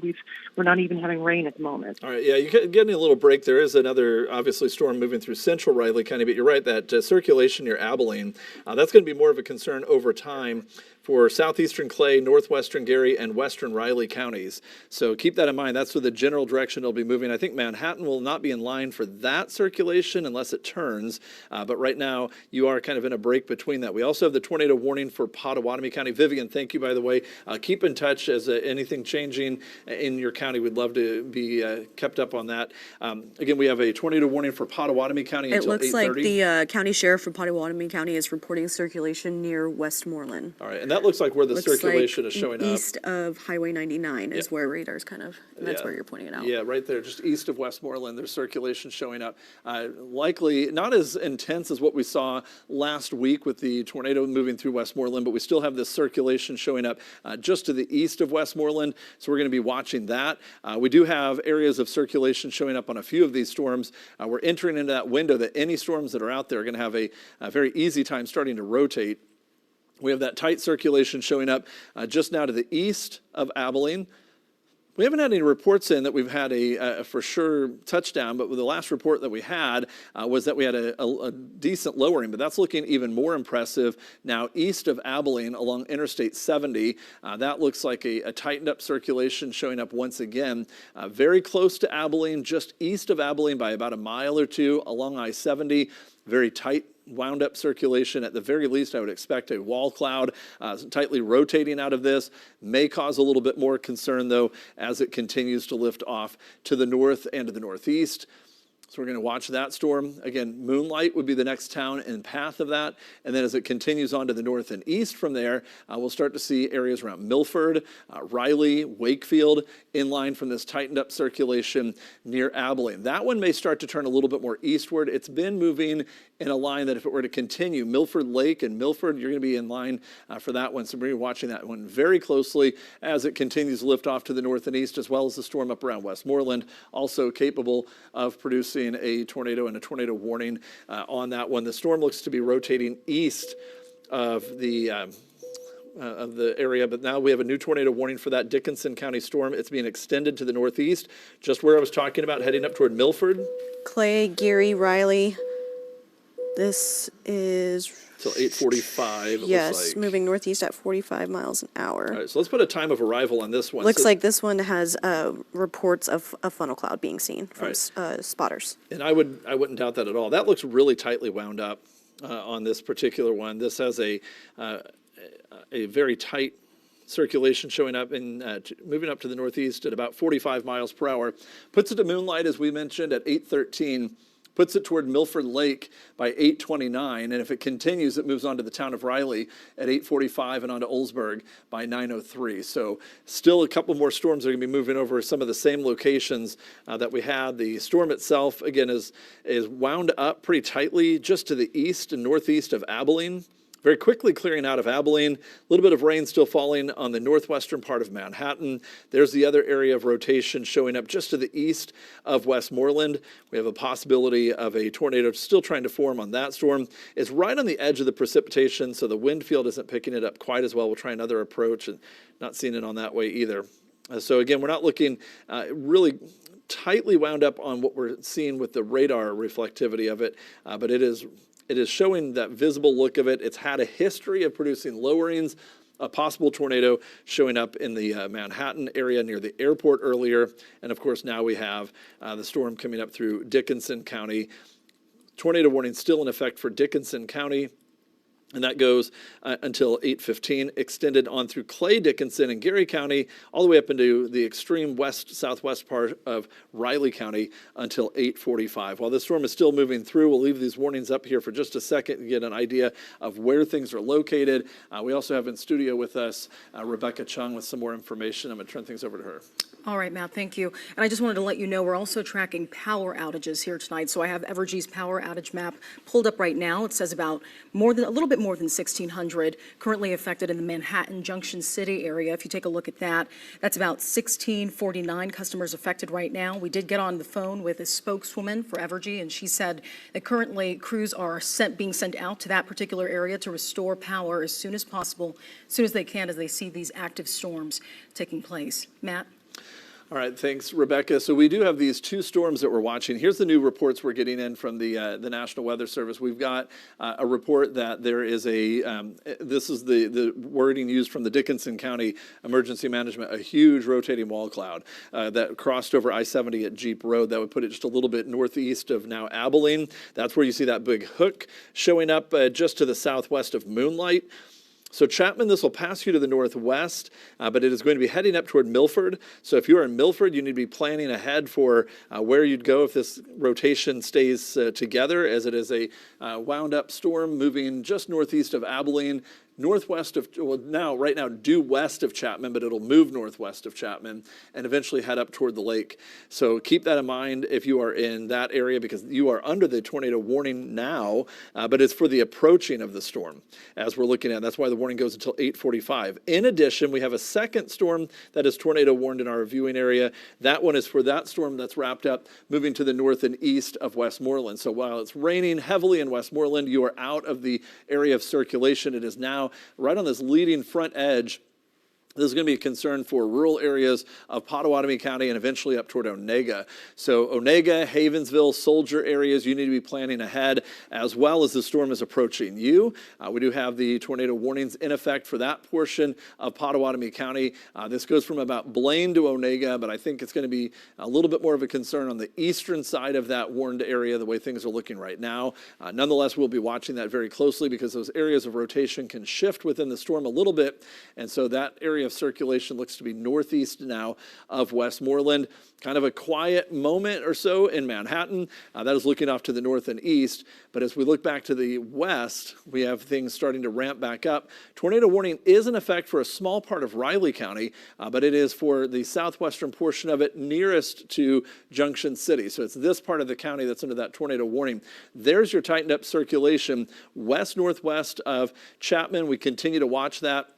we're not even having rain at the moment. All right, yeah, you're getting a little break. There is another, obviously, storm moving through central Riley County, but you're right, that circulation near Abilene, that's going to be more of a concern over time for southeastern Clay, northwestern Gary, and western Riley counties. So keep that in mind. That's the general direction it'll be moving. I think Manhattan will not be in line for that circulation unless it turns. But right now, you are kind of in a break between that. We also have the tornado warning for Pottawatomie County. Vivian, thank you, by the way. Keep in touch as anything changing in your county. We'd love to be kept up on that. Again, we have a tornado warning for Pottawatomie County until 8:30. It looks like the county sheriff from Pottawatomie County is reporting circulation near Westmoreland. All right, and that looks like where the circulation is showing up. East of Highway 99 is where radar's kind of, and that's where you're pointing it out. Yeah, right there, just east of Westmoreland, there's circulation showing up. Likely not as intense as what we saw last week with the tornado moving through Westmoreland, but we still have this circulation showing up just to the east of Westmoreland, so we're going to be watching that. We do have areas of circulation showing up on a few of these storms. We're entering into that window that any storms that are out there are going to have a very easy time starting to rotate. We have that tight circulation showing up just now to the east of Abilene. We haven't had any reports in that we've had a for sure touchdown, but the last report that we had was that we had a decent lowering, but that's looking even more impressive now east of Abilene along Interstate 70. That looks like a tightened up circulation showing up once again, very close to Abilene, just east of Abilene by about a mile or two along I-70, very tight wound up circulation. At the very least, I would expect a wall cloud tightly rotating out of this. May cause a little bit more concern, though, as it continues to lift off to the north and to the northeast. So we're going to watch that storm. Again, Moonlight would be the next town in path of that. And then as it continues on to the north and east from there, we'll start to see areas around Milford, Riley, Wakefield, inline from this tightened up circulation near Abilene. That one may start to turn a little bit more eastward. It's been moving in a line that if it were to continue, Milford Lake and Milford, you're going to be in line for that one. So we're going to be watching that one very closely as it continues to lift off to the north and east, as well as the storm up around Westmoreland, also capable of producing a tornado and a tornado warning on that one. The storm looks to be rotating east of the area, but now we have a new tornado warning for that Dickinson County storm. It's being extended to the northeast, just where I was talking about, heading up toward Milford. Clay, Geary, Riley. This is Till 8:45. yes, looks like. moving northeast at 45 miles an hour. All right, so let's put a time of arrival on this one. Looks So- like this one has reports of a funnel cloud being seen from spotters. And I wouldn't doubt that at all. That looks really tightly wound up on this particular one. This has a very tight circulation showing up and moving up to the northeast at about 45 miles per hour. Puts it to Moonlight, as we mentioned, at 8:13. Puts it toward Milford Lake by 8:29, and if it continues, it moves on to the town of Riley at 8:45 and on to Oldsburg by 9:03. So still a couple more storms are going to be moving over some of the same locations that we had. The storm itself, again, is wound up pretty tightly just to the east and northeast of Abilene. Very quickly clearing out of Abilene, a little bit of rain still falling on the northwestern part of Manhattan. There's the other area of rotation showing up just to the east of Westmoreland. We have a possibility of a tornado still trying to form on that storm. It's right on the edge of the precipitation, so the wind field isn't picking it up quite as well. We'll try another approach and not seeing it on that way either. So again, we're not looking really tightly wound up on what we're seeing with the radar reflectivity of it, but it is showing that visible look of it. It's had a history of producing lowerings, a possible tornado showing up in the Manhattan area near the airport earlier. And of course, now we have the storm coming up through Dickinson County. Tornado warning still in effect for Dickinson County. And that goes until 8:15, extended on through Clay, Dickinson, and Geary County, all the way up into the extreme west-southwest part of Riley County until 8:45. While this storm is still moving through, we'll leave these warnings up here for just a second to get an idea of where things are located. We also have in studio with us Rebecca Chung with some more information. I'm going to turn things over to her. All right, Matt, thank you. And I just wanted to let you know we're also tracking power outages here tonight. So I have Evergy's power outage map pulled up right now. It says about a little bit more than 1,600 currently affected in the Manhattan Junction City area. If you take a look at that, that's about 1,649 customers affected right now. We did get on the phone with a spokeswoman for Evergy, and she said that currently crews are being sent out to that particular area to restore power as soon as possible, as soon as they can, as they see these active storms taking place. Matt? All right, thanks, Rebecca. So we do have these two storms that we're watching. Here's the new reports we're getting in from the National Weather Service. We've got a report that there is this is the wording used from the Dickinson County Emergency Management, a huge rotating wall cloud that crossed over I-70 at Jeep Road. That would put it just a little bit northeast of now Abilene. That's where you see that big hook showing up just to the southwest of Moonlight. So Chapman, this will pass you to the northwest, but it is going to be heading up toward Milford. So if you're in Milford, you need to be planning ahead for where you'd go if this rotation stays together, as it is a wound up storm moving just northeast of Abilene, northwest of, right now due west of Chapman, but it'll move northwest of Chapman and eventually head up toward the lake. So keep that in mind if you are in that area, because you are under the tornado warning now, but it's for the approaching of the storm as we're looking at. That's why the warning goes until 8:45. In addition, we have a second storm that is tornado warned in our viewing area. That one is for that storm that's wrapped up, moving to the north and east of Westmoreland. So while it's raining heavily in Westmoreland, you are out of the area of circulation. It is now right on this leading front edge. This is going to be a concern for rural areas of Pottawatomie County and eventually up toward Onega. So Onega, Havensville, Soldier areas, you need to be planning ahead as well as the storm is approaching you. We do have the tornado warnings in effect for that portion of Pottawatomie County. This goes from about Blaine to Onega, but I think it's going to be a little bit more of a concern on the eastern side of that warned area, the way things are looking right now. Nonetheless, we'll be watching that very closely because those areas of rotation can shift within the storm a little bit, and so that area area of circulation looks to be northeast now of Westmoreland. Kind of a quiet moment or so in Manhattan. That is looking off to the north and east. But as we look back to the west, we have things starting to ramp back up. Tornado warning is in effect for a small part of Riley County, but it is for the southwestern portion of it nearest to Junction City. So it's this part of the county that's under that tornado warning. There's your tightened up circulation west-northwest of Chapman. We continue to watch that.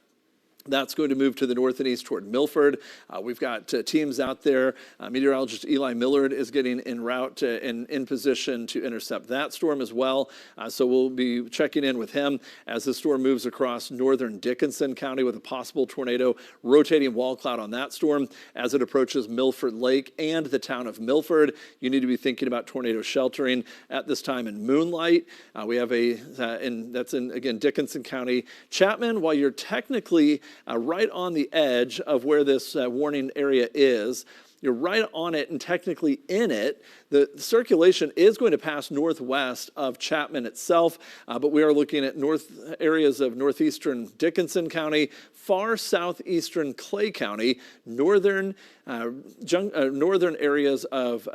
That's going to move to the north and east toward Milford. We've got teams out there. Meteorologist Eli Millard is getting en route and in position to intercept that storm as well. So we'll be checking in with him as the storm moves across northern Dickinson County with a possible tornado rotating wall cloud on that storm. As it approaches Milford Lake and the town of Milford, you need to be thinking about tornado sheltering at this time in Moonlight. We have that's in, again, Dickinson County. Chapman, while you're technically right on the edge of where this warning area is. You're right on it and technically in it. The circulation is going to pass northwest of Chapman itself, but we are looking at areas of northeastern Dickinson County, far southeastern Clay County, northern areas of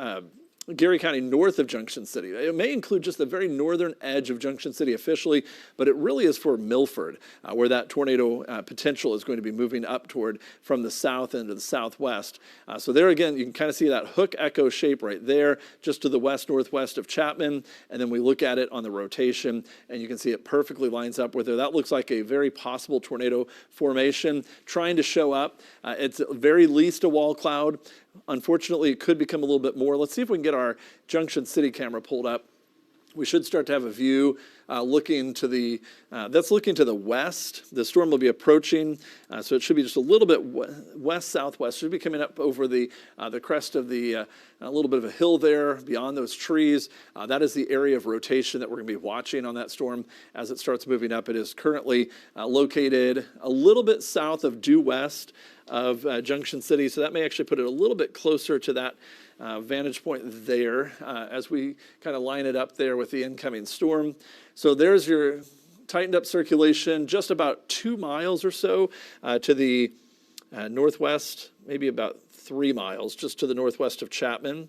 Geary County north of Junction City. It may include just the very northern edge of Junction City officially, but it really is for Milford, where that tornado potential is going to be moving up toward from the south into the southwest. So there again, you can kind of see that hook echo shape right there, just to the west-northwest of Chapman, and then we look at it on the rotation, and you can see it perfectly lines up with there. That looks like a very possible tornado formation trying to show up. It's at very least a wall cloud. Unfortunately, it could become a little bit more. Let's see if we can get our Junction City camera pulled up. We should start to have a view looking to the west. The storm will be approaching, so it should be just a little bit west-southwest. Should be coming up over the crest of a little bit of a hill there beyond those trees. That is the area of rotation that we're going to be watching on that storm as it starts moving up. It is currently located a little bit south of due west of Junction City, so that may actually put it a little bit closer to that vantage point there as we kind of line it up there with the incoming storm. So there's your tightened up circulation, just about 2 miles or so to the northwest, maybe about 3 miles just to the northwest of Chapman.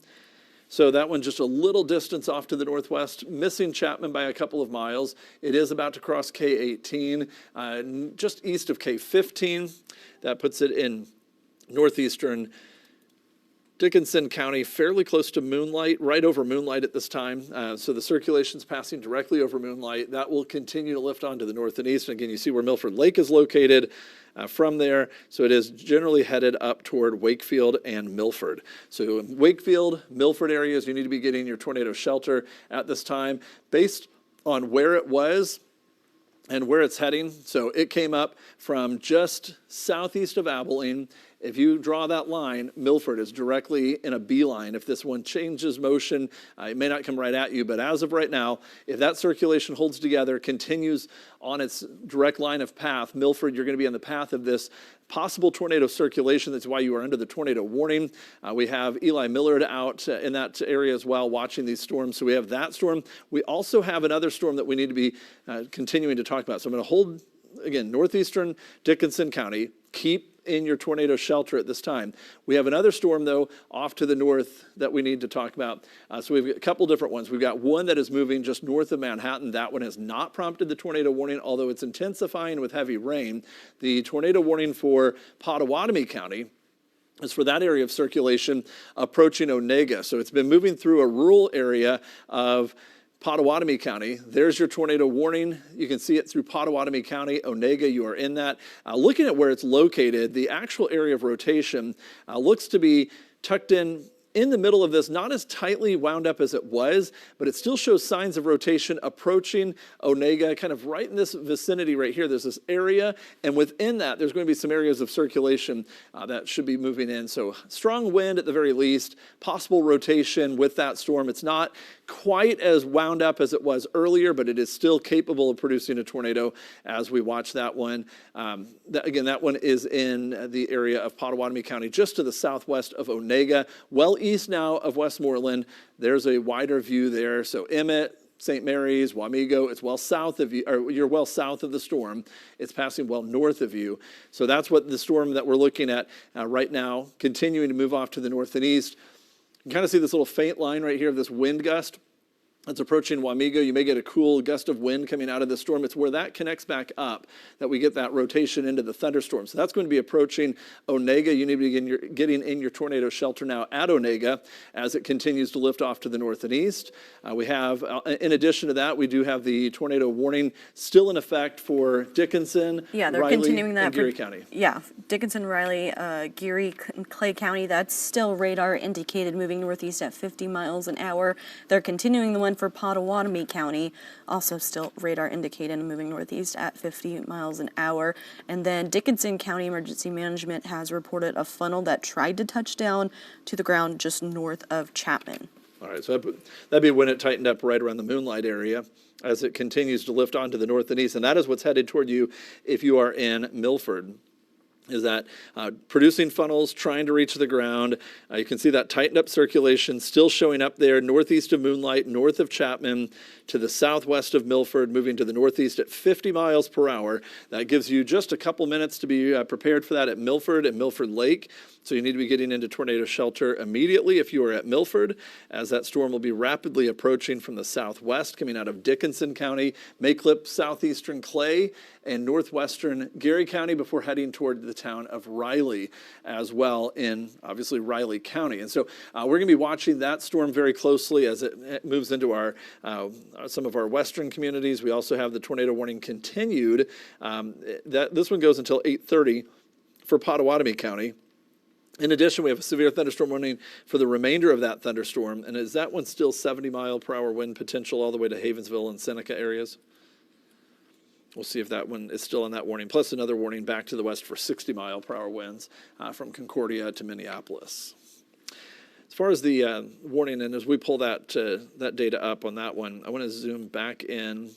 So that one just a little distance off to the northwest, missing Chapman by a couple of miles. It is about to cross K18, just east of K15. That puts it in northeastern Dickinson County, fairly close to Moonlight, right over Moonlight at this time. So the circulation's passing directly over Moonlight. That will continue to lift on to the north and east. And again, you see where Milford Lake is located from there. So it is generally headed up toward Wakefield and Milford. So in Wakefield, Milford areas, you need to be getting your tornado shelter at this time based on where it was and where it's heading. So it came up from just southeast of Abilene. If you draw that line, Milford is directly in a beeline. If this one changes motion, it may not come right at you, but as of right now, if that circulation holds together, continues on its direct line of path, Milford, you're going to be on the path of this possible tornado circulation. That's why you are under the tornado warning. We have Eli Millard out in that area as well, watching these storms. So we have that storm. We also have another storm that we need to be continuing to talk about. So I'm going to hold, again, northeastern Dickinson County. Keep in your tornado shelter at this time. We have another storm, though, off to the north that we need to talk about. So we've got a couple different ones. We've got one that is moving just north of Manhattan. That one has not prompted the tornado warning, although it's intensifying with heavy rain. The tornado warning for Pottawatomie County is for that area of circulation approaching Onega. So it's been moving through a rural area of Pottawatomie County. There's your tornado warning. You can see it through Pottawatomie County, Onega. You are in that. Looking at where it's located, the actual area of rotation looks to be tucked in the middle of this, not as tightly wound up as it was, but it still shows signs of rotation approaching Onega, kind of right in this vicinity right here. There's this area, and within that, there's going to be some areas of circulation that should be moving in. So strong wind at the very least, possible rotation with that storm. It's not quite as wound up as it was earlier, but it is still capable of producing a tornado as we watch that one. That one is in the area of Pottawatomie County, just to the southwest of Onega, well east now of Westmoreland. There's a wider view there. So Emmett, St. Mary's, Wamego. It's well south of you, or you're well south of the storm. It's passing well north of you. So that's what the storm that we're looking at right now, continuing to move off to the north and east. You can kind of see this little faint line right here of this wind gust. It's approaching Wamego. You may get a cool gust of wind coming out of the storm. It's where that connects back up that we get that rotation into the thunderstorm. So that's going to be approaching Onega. You need to be getting in your tornado shelter now at Onega as it continues to lift off to the north and east. We have, in addition to that, we do have the tornado warning still in effect for Dickinson, Yeah, they're Riley, continuing that and Geary County. Yeah, Dickinson, Riley, Geary, Clay County, that's still radar indicated moving northeast at 50 miles an hour. They're continuing the one for Pottawatomie County, also still radar indicated and moving northeast at 50 miles an hour. And then Dickinson County Emergency Management has reported a funnel that tried to touch down to the ground just north of Chapman. All right, so that'd be when it tightened up right around the Moonlight area as it continues to lift onto the north and east. And that is what's headed toward you if you are in Milford. Is that producing funnels trying to reach the ground. You can see that tightened up circulation still showing up there northeast of Moonlight, north of Chapman, to the southwest of Milford, moving to the northeast at 50 miles per hour. That gives you just a couple minutes to be prepared for that at Milford and Milford Lake. So you need to be getting into tornado shelter immediately if you are at Milford, as that storm will be rapidly approaching from the southwest, coming out of Dickinson County, may clip southeastern Clay and northwestern Geary County before heading toward the town of Riley as well in, obviously, Riley County. And so we're going to be watching that storm very closely as it moves into our some of our western communities. We also have the tornado warning continued. This one goes until 8:30 for Pottawatomie County. In addition, we have a severe thunderstorm warning for the remainder of that thunderstorm. And is that one still 70-mile-per-hour wind potential all the way to Havensville and Seneca areas? We'll see if that one is still in that warning. Plus another warning back to the west for 60-mile-per-hour winds from Concordia to Minneapolis. As far as the warning, and as we pull that data up on that one, I want to zoom back in.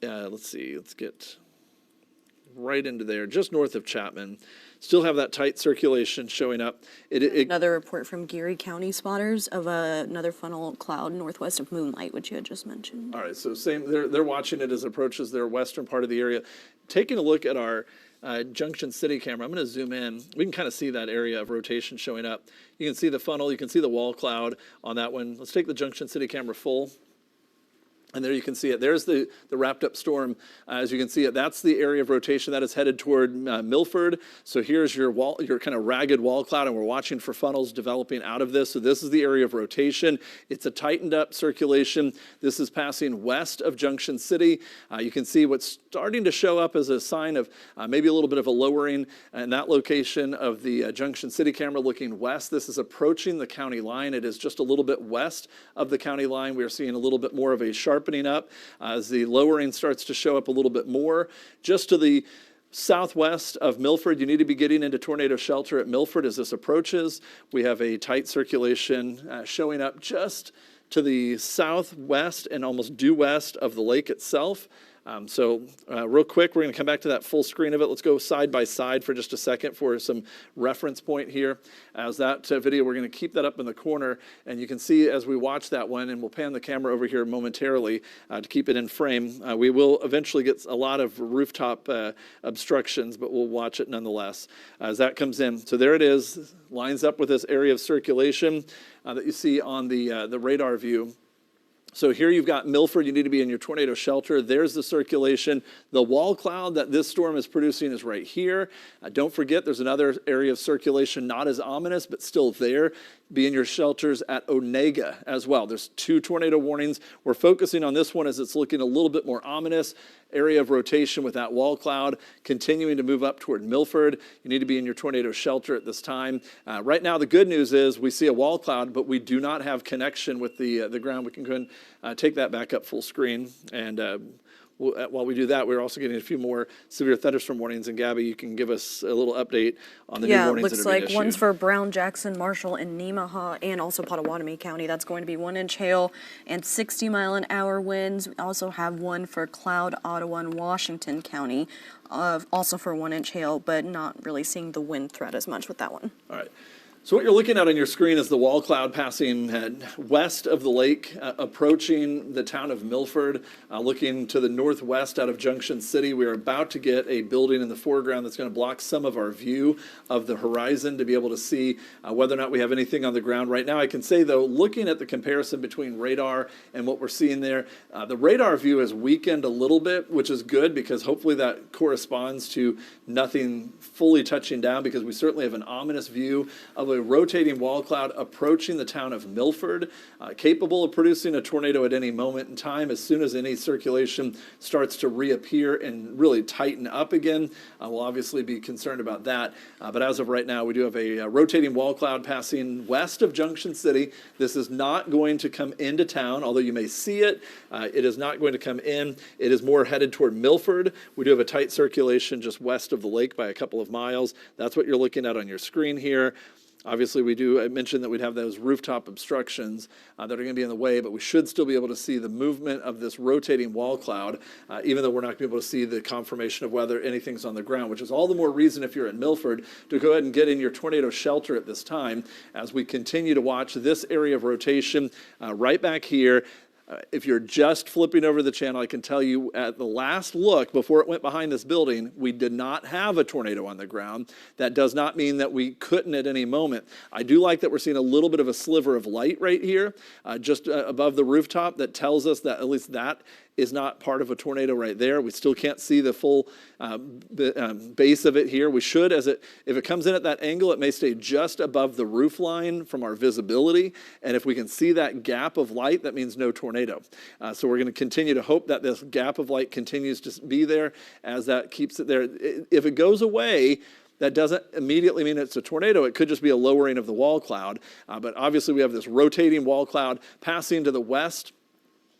Let's see. Let's get right into there, just north of Chapman. Still have that tight circulation showing up. Another report from Geary County spotters of another funnel cloud northwest of Moonlight, which you had just mentioned. All right, so same. They're watching it as it approaches their western part of the area. Taking a look at our Junction City camera, I'm going to zoom in. We can kind of see that area of rotation showing up. You can see the funnel. You can see the wall cloud on that one. Let's take the Junction City camera full. And there you can see it. There's the wrapped up storm. As you can see it, that's the area of rotation that is headed toward Milford. So here's your kind of ragged wall cloud, and we're watching for funnels developing out of this. So this is the area of rotation. It's a tightened up circulation. This is passing west of Junction City. You can see what's starting to show up as a sign of maybe a little bit of a lowering in that location of the Junction City camera looking west. This is approaching the county line. It is just a little bit west of the county line. We are seeing a little bit more of a sharpening up as the lowering starts to show up a little bit more. Just to the southwest of Milford, you need to be getting into tornado shelter at Milford as this approaches. We have a tight circulation showing up just to the southwest and almost due west of the lake itself. So real quick, we're going to come back to that full screen of it. Let's go side by side for just a second for some reference point here. As that video, we're going to keep that up in the corner, and you can see as we watch that one, and we'll pan the camera over here momentarily to keep it in frame. We will eventually get a lot of rooftop obstructions, but we'll watch it nonetheless as that comes in. So there it is, lines up with this area of circulation that you see on the radar view. So here you've got Milford. You need to be in your tornado shelter. There's the circulation. The wall cloud that this storm is producing is right here. Don't forget there's another area of circulation, not as ominous, but still there. Be in your shelters at Onega as well. There's 2 tornado warnings. We're focusing on this one as it's looking a little bit more ominous. Area of rotation with that wall cloud continuing to move up toward Milford. You need to be in your tornado shelter at this time. Right now, the good news is we see a wall cloud, but we do not have connection with the ground. We can go and take that back up full screen. And while we do that, we're also getting a few more severe thunderstorm warnings. And Gabby, you can give us a little update on the new warnings that looks are being like issued. one's for Brown, Jackson, Marshall, and Nemaha, and also Pottawatomie County. That's going to be 1-inch hail and 60-mile-an-hour winds. We also have one for Cloud, Ottawa, and Washington County, also for 1-inch hail, but not really seeing the wind threat as much with that one. All right. So what you're looking at on your screen is the wall cloud passing west of the lake, approaching the town of Milford, looking to the northwest out of Junction City. We are about to get a building in the foreground that's going to block some of our view of the horizon to be able to see whether or not we have anything on the ground. Right now I can say, though, looking at the comparison between radar and what we're seeing there, the radar view has weakened a little bit, which is good because hopefully that corresponds to nothing fully touching down, because we certainly have an ominous view of a rotating wall cloud approaching the town of Milford, capable of producing a tornado at any moment in time. As soon as any circulation starts to reappear and really tighten up again, we'll obviously be concerned about that. But as of right now, we do have a rotating wall cloud passing west of Junction City. This is not going to come into town, although you may see it. It is not going to come in. It is more headed toward Milford. We do have a tight circulation just west of the lake by a couple of miles. That's what you're looking at on your screen here. Obviously, I mentioned that we'd have those rooftop obstructions that are going to be in the way, but we should still be able to see the movement of this rotating wall cloud, even though we're not going to be able to see the confirmation of whether anything's on the ground, which is all the more reason, if you're at Milford, to go ahead and get in your tornado shelter at this time as we continue to watch this area of rotation right back here. If you're just flipping over the channel, I can tell you at the last look, before it went behind this building, we did not have a tornado on the ground. That does not mean that we couldn't at any moment. I do like that we're seeing a little bit of a sliver of light right here, just above the rooftop, that tells us that at least that is not part of a tornado right there. We still can't see the full base of it here. We should, if it comes in at that angle, it may stay just above the roof line from our visibility. And if we can see that gap of light, that means no tornado. So we're going to continue to hope that this gap of light continues to be there as that keeps it there. If it goes away, that doesn't immediately mean it's a tornado. It could just be a lowering of the wall cloud. But obviously we have this rotating wall cloud passing to the west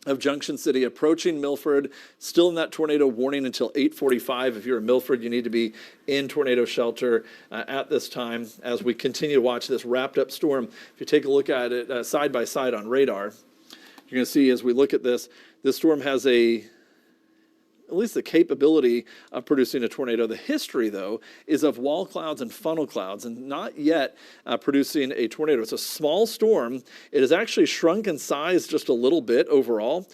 of Junction City, approaching Milford, still in that tornado warning until 8:45. If you're in Milford, you need to be in tornado shelter at this time as we continue to watch this wrapped up storm. If you take a look at it side by side on radar, you're going to see as we look at this storm has at least the capability of producing a tornado. The history, though, is of wall clouds and funnel clouds, and not yet producing a tornado. It's a small storm. It has actually shrunk in size just a little bit overall,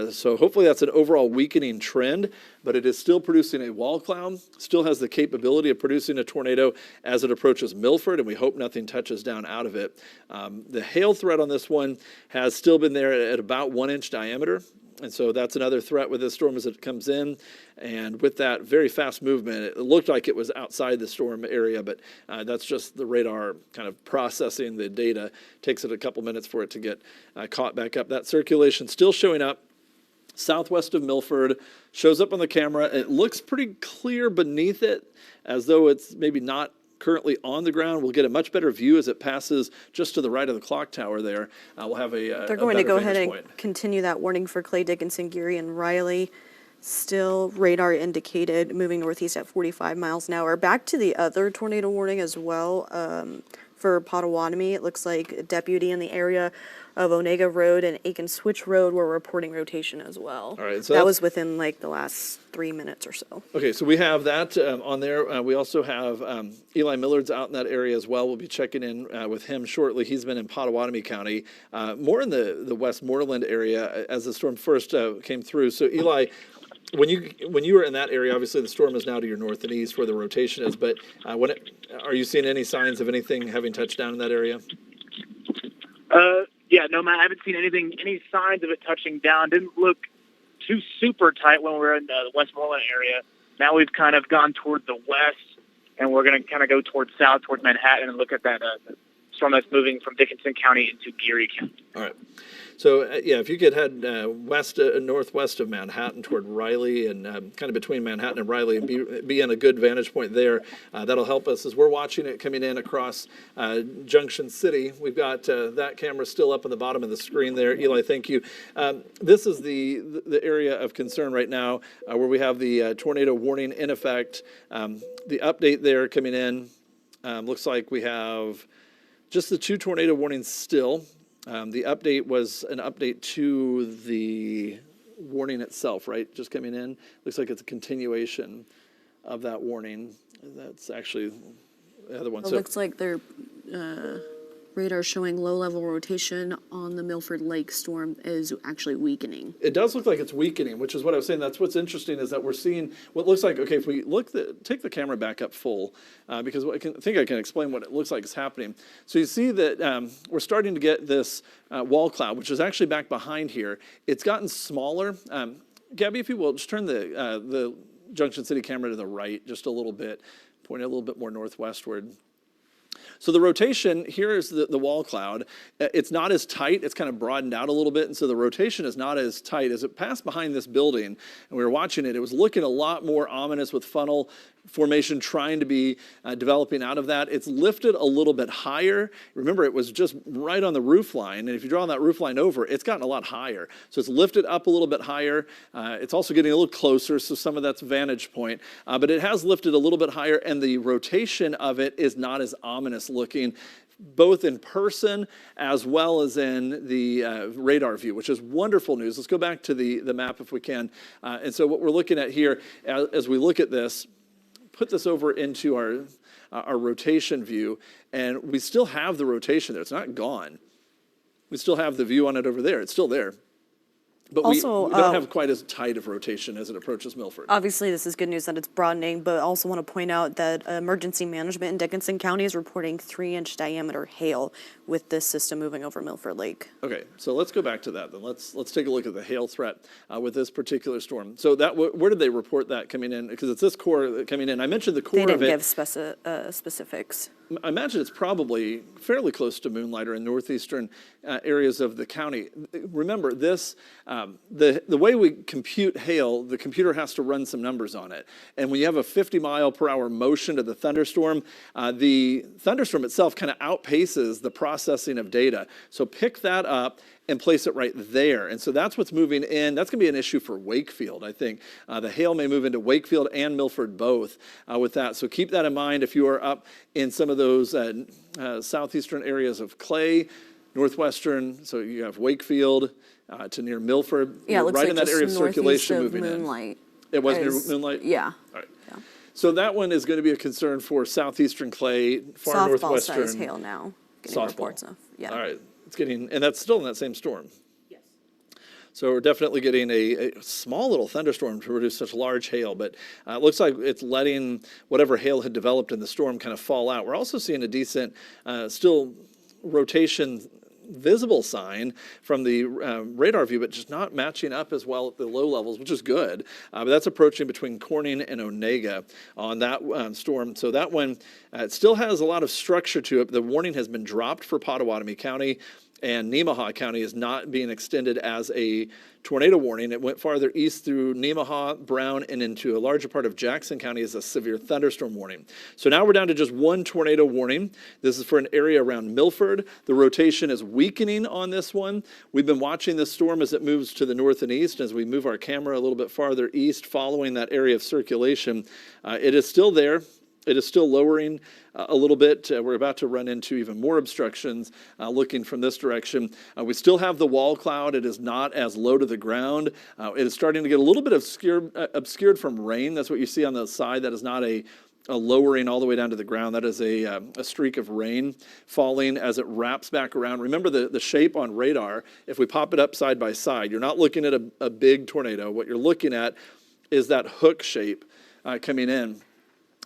so hopefully that's an overall weakening trend, but it is still producing a wall cloud, still has the capability of producing a tornado as it approaches Milford, and we hope nothing touches down out of it. The hail threat on this one has still been there at about 1-inch diameter. And so that's another threat with this storm as it comes in. And with that very fast movement, it looked like it was outside the storm area, but that's just the radar kind of processing the data. It takes it a couple minutes for it to get caught back up. That circulation still showing up southwest of Milford, shows up on the camera. It looks pretty clear beneath it, as though it's maybe not currently on the ground. We'll get a much better view as it passes just to the right of the clock tower there. We'll have They're going to go ahead and continue that warning for Clay, Dickinson, Geary, and Riley. Still radar indicated, moving northeast at 45 miles an hour. Back to the other tornado warning as well. For Potawatomi, it looks like a deputy in the area of Onega Road and Aiken Switch Road were reporting rotation as well. All right, so that was within like the last 3 minutes or so. Okay, so we have that on there. We also have Eli Millard's out in that area as well. We'll be checking in with him shortly. He's been in Potawatomi County, more in the Westmoreland area as the storm first came through. So Eli, when you were in that area, obviously the storm is now to your north and east where the rotation is, but are you seeing any signs of anything having touched down in that area? Yeah, no, Matt, I haven't seen any signs of it touching down. Didn't look too super tight when we were in the Westmoreland area. Now we've kind of gone toward the west, and we're going to kind of go towards south, towards Manhattan, and look at that storm that's moving from Dickinson County into Geary County. All right. So, yeah, if you could head northwest of Manhattan toward Riley and kind of between Manhattan and Riley and be in a good vantage point there, that'll help us as we're watching it coming in across Junction City. We've got that camera still up on the bottom of the screen there. Eli, thank you. This is the area of concern right now where we have the tornado warning in effect. The update there coming in looks like we have just the 2 tornado warnings still. The update was an update to the warning itself, right? Just coming in. Looks like it's a continuation of that warning. That's actually the other one. It looks like their radar showing low-level rotation on the Milford Lake storm is actually weakening. It does look like it's weakening, which is what I was saying. That's what's interesting is that we're seeing what looks like, okay, if we take the camera back up full, because I think I can explain what it looks like is happening. So you see that we're starting to get this wall cloud, which is actually back behind here. It's gotten smaller. Gabby, if you will, just turn the Junction City camera to the right just a little bit, point it a little bit more northwestward. So the rotation, here is the wall cloud. It's not as tight, it's kind of broadened out a little bit, and so the rotation is not as tight. As it passed behind this building, and we were watching it, it was looking a lot more ominous with funnel formation trying to be developing out of that. It's lifted a little bit higher. Remember, it was just right on the roof line, and if you draw that roof line over, it's gotten a lot higher. So it's lifted up a little bit higher. It's also getting a little closer, so some of that's vantage point. But it has lifted a little bit higher, and the rotation of it is not as ominous looking, both in person as well as in the radar view, which is wonderful news. Let's go back to the map if we can. And so what we're looking at here, as we look at this, put this over into our rotation view, and we still have the rotation there. It's not gone. We still have the view on it over there. It's still there. But Also, we don't have quite as tight of rotation as it approaches Milford. Obviously, this is good news that it's broadening, but I also want to point out that emergency management in Dickinson County is reporting 3-inch diameter hail with this system moving over Milford Lake. Okay, so let's go back to that then. Let's take a look at the hail threat with this particular storm. So where did they report that coming in? Because it's this core coming in. I mentioned the core They of it. didn't give specifics. I imagine it's probably fairly close to Moonlight or in northeastern areas of the county. Remember, this the way we compute hail, the computer has to run some numbers on it. And when you have a 50-mile-per-hour motion to the thunderstorm itself kind of outpaces the processing of data. So pick that up and place it right there. And so that's what's moving in. That's going to be an issue for Wakefield, I think. The hail may move into Wakefield and Milford both with that. So keep that in mind if you are up in some of those southeastern areas of Clay, northwestern. So you have Wakefield to near Milford. Yeah, it looks right like in that just area of circulation northeast of moving Moonlight. in. It was near is- Moonlight? Yeah. All right. Yeah. So that one is going to be a concern for southeastern Clay, far Softball northwestern. size hail now. Getting Softball. reports of. Yeah. All right. It's getting, and that's still in that same storm. So we're definitely getting a small little thunderstorm to produce such large hail, but it looks like it's letting whatever hail had developed in the storm kind of fall out. We're also seeing a decent still rotation visible sign from the radar view, but just not matching up as well at the low levels, which is good. But that's approaching between Corning and Onega on that storm. So that one, it still has a lot of structure to it. The warning has been dropped for Pottawatomie County, and Nemaha County is not being extended as a tornado warning. It went farther east through Nemaha, Brown, and into a larger part of Jackson County as a severe thunderstorm warning. So now we're down to just one tornado warning. This is for an area around Milford. The rotation is weakening on this one. We've been watching this storm as it moves to the north and east. As we move our camera a little bit farther east, following that area of circulation, it is still there. It is still lowering a little bit. We're about to run into even more obstructions looking from this direction. We still have the wall cloud. It is not as low to the ground. It is starting to get a little bit obscured from rain. That's what you see on the side. That is not a lowering all the way down to the ground. That is a streak of rain falling as it wraps back around. Remember the shape on radar. If we pop it up side by side, you're not looking at a big tornado. What you're looking at is that hook shape coming in.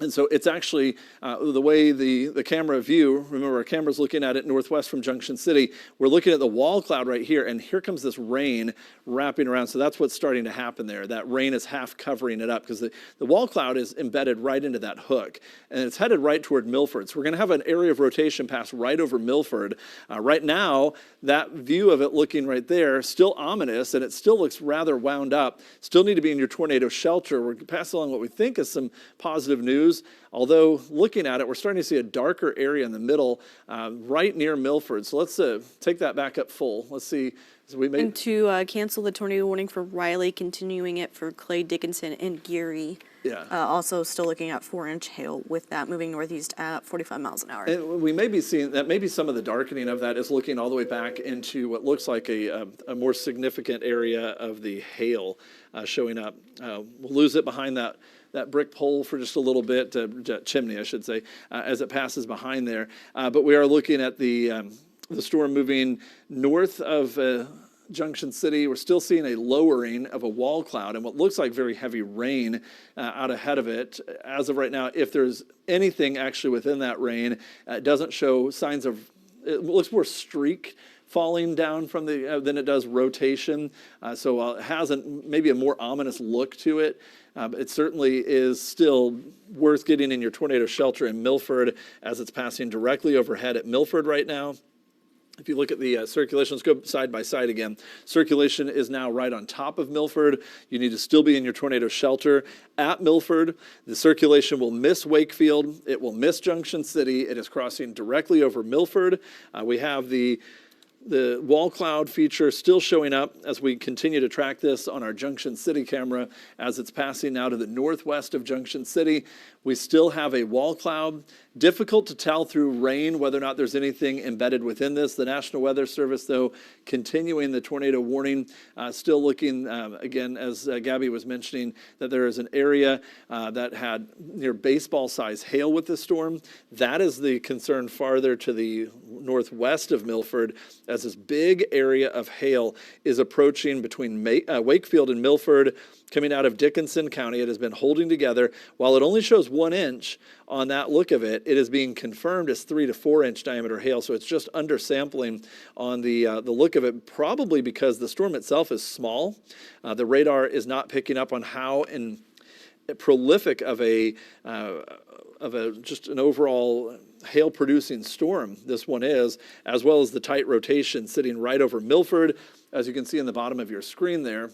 And so it's actually the way the camera view, remember our camera's looking at it northwest from Junction City, we're looking at the wall cloud right here, and here comes this rain wrapping around. So that's what's starting to happen there. That rain is half covering it up because the wall cloud is embedded right into that hook, and it's headed right toward Milford. So we're going to have an area of rotation pass right over Milford. Right now, that view of it looking right there, still ominous, and it still looks rather wound up. Still need to be in your tornado shelter. We're passing along what we think is some positive news. Although looking at it, we're starting to see a darker area in the middle right near Milford. So let's take that back up full. Let's see So we may, And to cancel the tornado warning for Riley, continuing it for Clay, Dickinson, and Geary. Yeah. Also still looking at 4-inch hail with that moving northeast at 45 miles an hour. and we may be seeing that maybe some of the darkening of that is looking all the way back into what looks like a more significant area of the hail showing up. We'll lose it behind that brick pole for just a little bit, chimney, I should say, as it passes behind there. But we are looking at the storm moving north of Junction City. We're still seeing a lowering of a wall cloud and what looks like very heavy rain out ahead of it. As of right now, if there's anything actually within that rain, it doesn't show signs of, it looks more streak falling down from the than it does rotation. So it has maybe a more ominous look to it. It certainly is still worth getting in your tornado shelter in Milford as it's passing directly overhead at Milford right now. If you look at the circulation, let's go side by side again. Circulation is now right on top of Milford. You need to still be in your tornado shelter at Milford. The circulation will miss Wakefield. It will miss Junction City. It is crossing directly over Milford. We have the wall cloud feature still showing up as we continue to track this on our Junction City camera as it's passing now to the northwest of Junction City. We still have a wall cloud. Difficult to tell through rain whether or not there's anything embedded within this. The National Weather Service, though, continuing the tornado warning, still looking, again, as Gabby was mentioning, that there is an area that had near baseball-sized hail with the storm. That is the concern farther to the northwest of Milford, as this big area of hail is approaching between Wakefield and Milford, coming out of Dickinson County. It has been holding together. While it only shows 1 inch on that look of it, it is being confirmed as 3 to 4 inch diameter hail. So it's just undersampling on the look of it, probably because the storm itself is small. The radar is not picking up on how prolific of just an overall hail producing storm this one is, as well as the tight rotation sitting right over Milford, as you can see in the bottom of your screen there.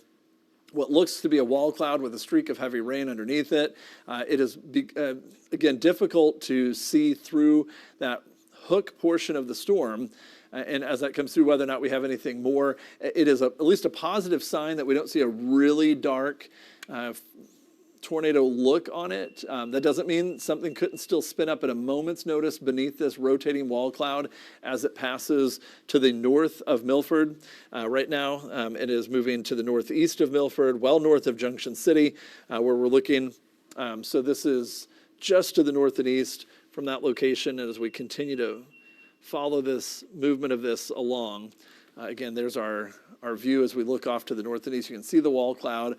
What looks to be a wall cloud with a streak of heavy rain underneath it. It is, again, difficult to see through that hook portion of the storm. And as that comes through, whether or not we have anything more, it is at least a positive sign that we don't see a really dark tornado look on it. That doesn't mean something couldn't still spin up at a moment's notice beneath this rotating wall cloud as it passes to the north of Milford. Right now, it is moving to the northeast of Milford, well north of Junction City, where we're looking. So this is just to the north and east from that location. And as we continue to follow this movement of this along, again, there's our view as we look off to the north and east. You can see the wall cloud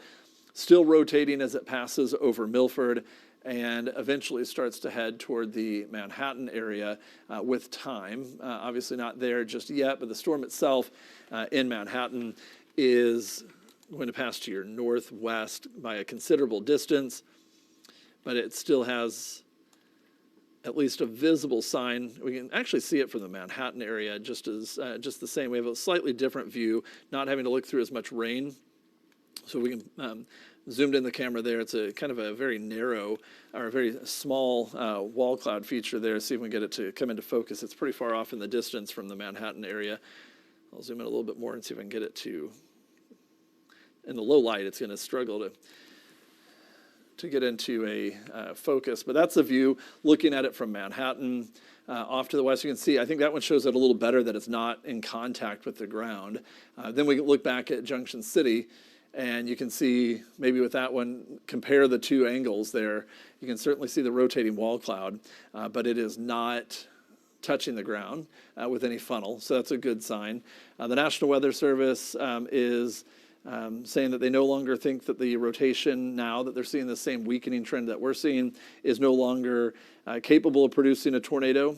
still rotating as it passes over Milford and eventually starts to head toward the Manhattan area with time. Obviously not there just yet, but the storm itself in Manhattan is going to pass to your northwest by a considerable distance, but it still has at least a visible sign. We can actually see it from the Manhattan area just the same. We have a slightly different view, not having to look through as much rain. So we can zoomed in the camera there. It's a kind of a very narrow or a very small wall cloud feature there. See if we can get it to come into focus. It's pretty far off in the distance from the Manhattan area. I'll zoom in a little bit more and see if I can get it to, in the low light, it's going to struggle to get into a focus. But that's the view looking at it from Manhattan. Off to the west, you can see, I think that one shows it a little better that it's not in contact with the ground. Then we look back at Junction City, and you can see, maybe with that one, compare the two angles there. You can certainly see the rotating wall cloud, but it is not touching the ground with any funnel, so that's a good sign. The National Weather Service is saying that they no longer think that the rotation, now that they're seeing the same weakening trend that we're seeing, is no longer capable of producing a tornado.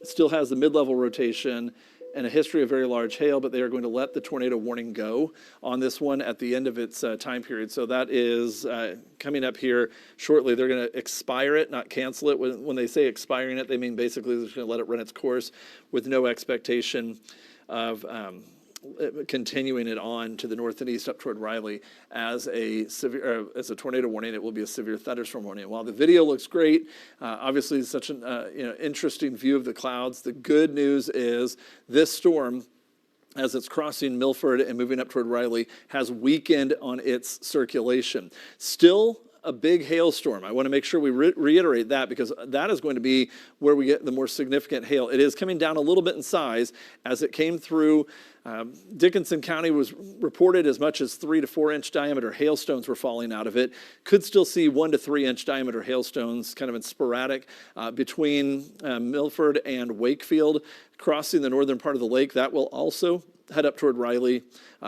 It still has the mid-level rotation and a history of very large hail, but they are going to let the tornado warning go on this one at the end of its time period. So that is coming up here shortly. They're going to expire it, not cancel it. When they say expiring it, they mean basically they're just going to let it run its course with no expectation of continuing it on to the north and east up toward Riley as a tornado warning. It will be a severe thunderstorm warning. While the video looks great, obviously it's such an interesting view of the clouds. The good news is this storm as it's crossing Milford and moving up toward Riley, has weakened on its circulation. Still a big hailstorm. I want to make sure we reiterate that, because that is going to be where we get the more significant hail. It is coming down a little bit in size as it came through. Dickinson County was reported as much as 3 to 4 inch diameter hailstones were falling out of it. Could still see 1 to 3 inch diameter hailstones kind of in sporadic between Milford and Wakefield, crossing the northern part of the lake. That will also head up toward Riley.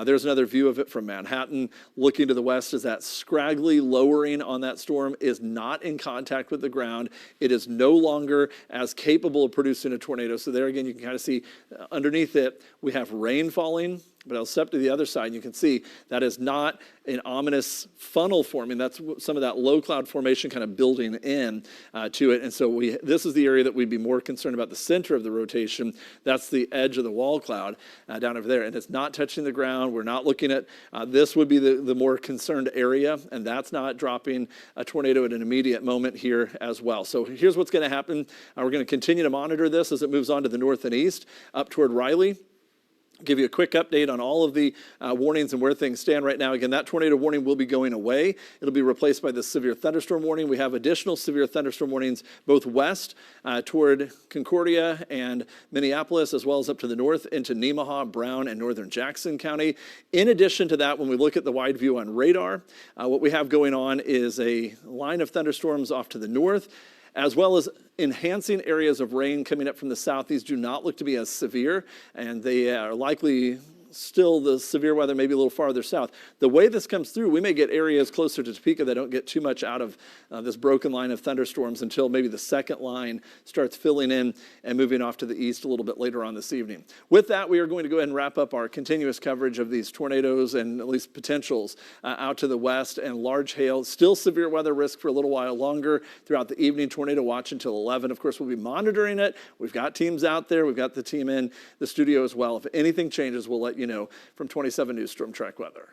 There's another view of it from Manhattan. Looking to the west as that scraggly lowering on that storm is not in contact with the ground. It is no longer as capable of producing a tornado. So there again, you can kind of see underneath it, we have rain falling. But I'll step to the other side, and you can see that is not an ominous funnel forming. That's some of that low cloud formation kind of building in to it. And so this is the area that we'd be more concerned about, the center of the rotation. That's the edge of the wall cloud down over there. And it's not touching the ground. We're not looking at, this would be the more concerned area, and that's not dropping a tornado at an immediate moment here as well. So here's what's going to happen. We're going to continue to monitor this as it moves on to the north and east, up toward Riley. Give you a quick update on all of the warnings and where things stand right now. Again, that tornado warning will be going away. It'll be replaced by the severe thunderstorm warning. We have additional severe thunderstorm warnings both west toward Concordia and Minneapolis, as well as up to the north into Nemaha, Brown, and northern Jackson County. In addition to that, when we look at the wide view on radar, what we have going on is a line of thunderstorms off to the north, as well as enhancing areas of rain coming up from the south. These do not look to be as severe, and they are likely still the severe weather maybe a little farther south. The way this comes through, we may get areas closer to Topeka that don't get too much out of this broken line of thunderstorms until maybe the second line starts filling in and moving off to the east a little bit later on this evening. With that, we are going to go ahead and wrap up our continuous coverage of these tornadoes and at least potentials out to the west, and large hail. Still severe weather risk for a little while longer throughout the evening. Tornado watch until 11. Of course, we'll be monitoring it. We've got teams out there. We've got the team in the studio as well. If anything changes, we'll let you know from 27 News Storm Track Weather.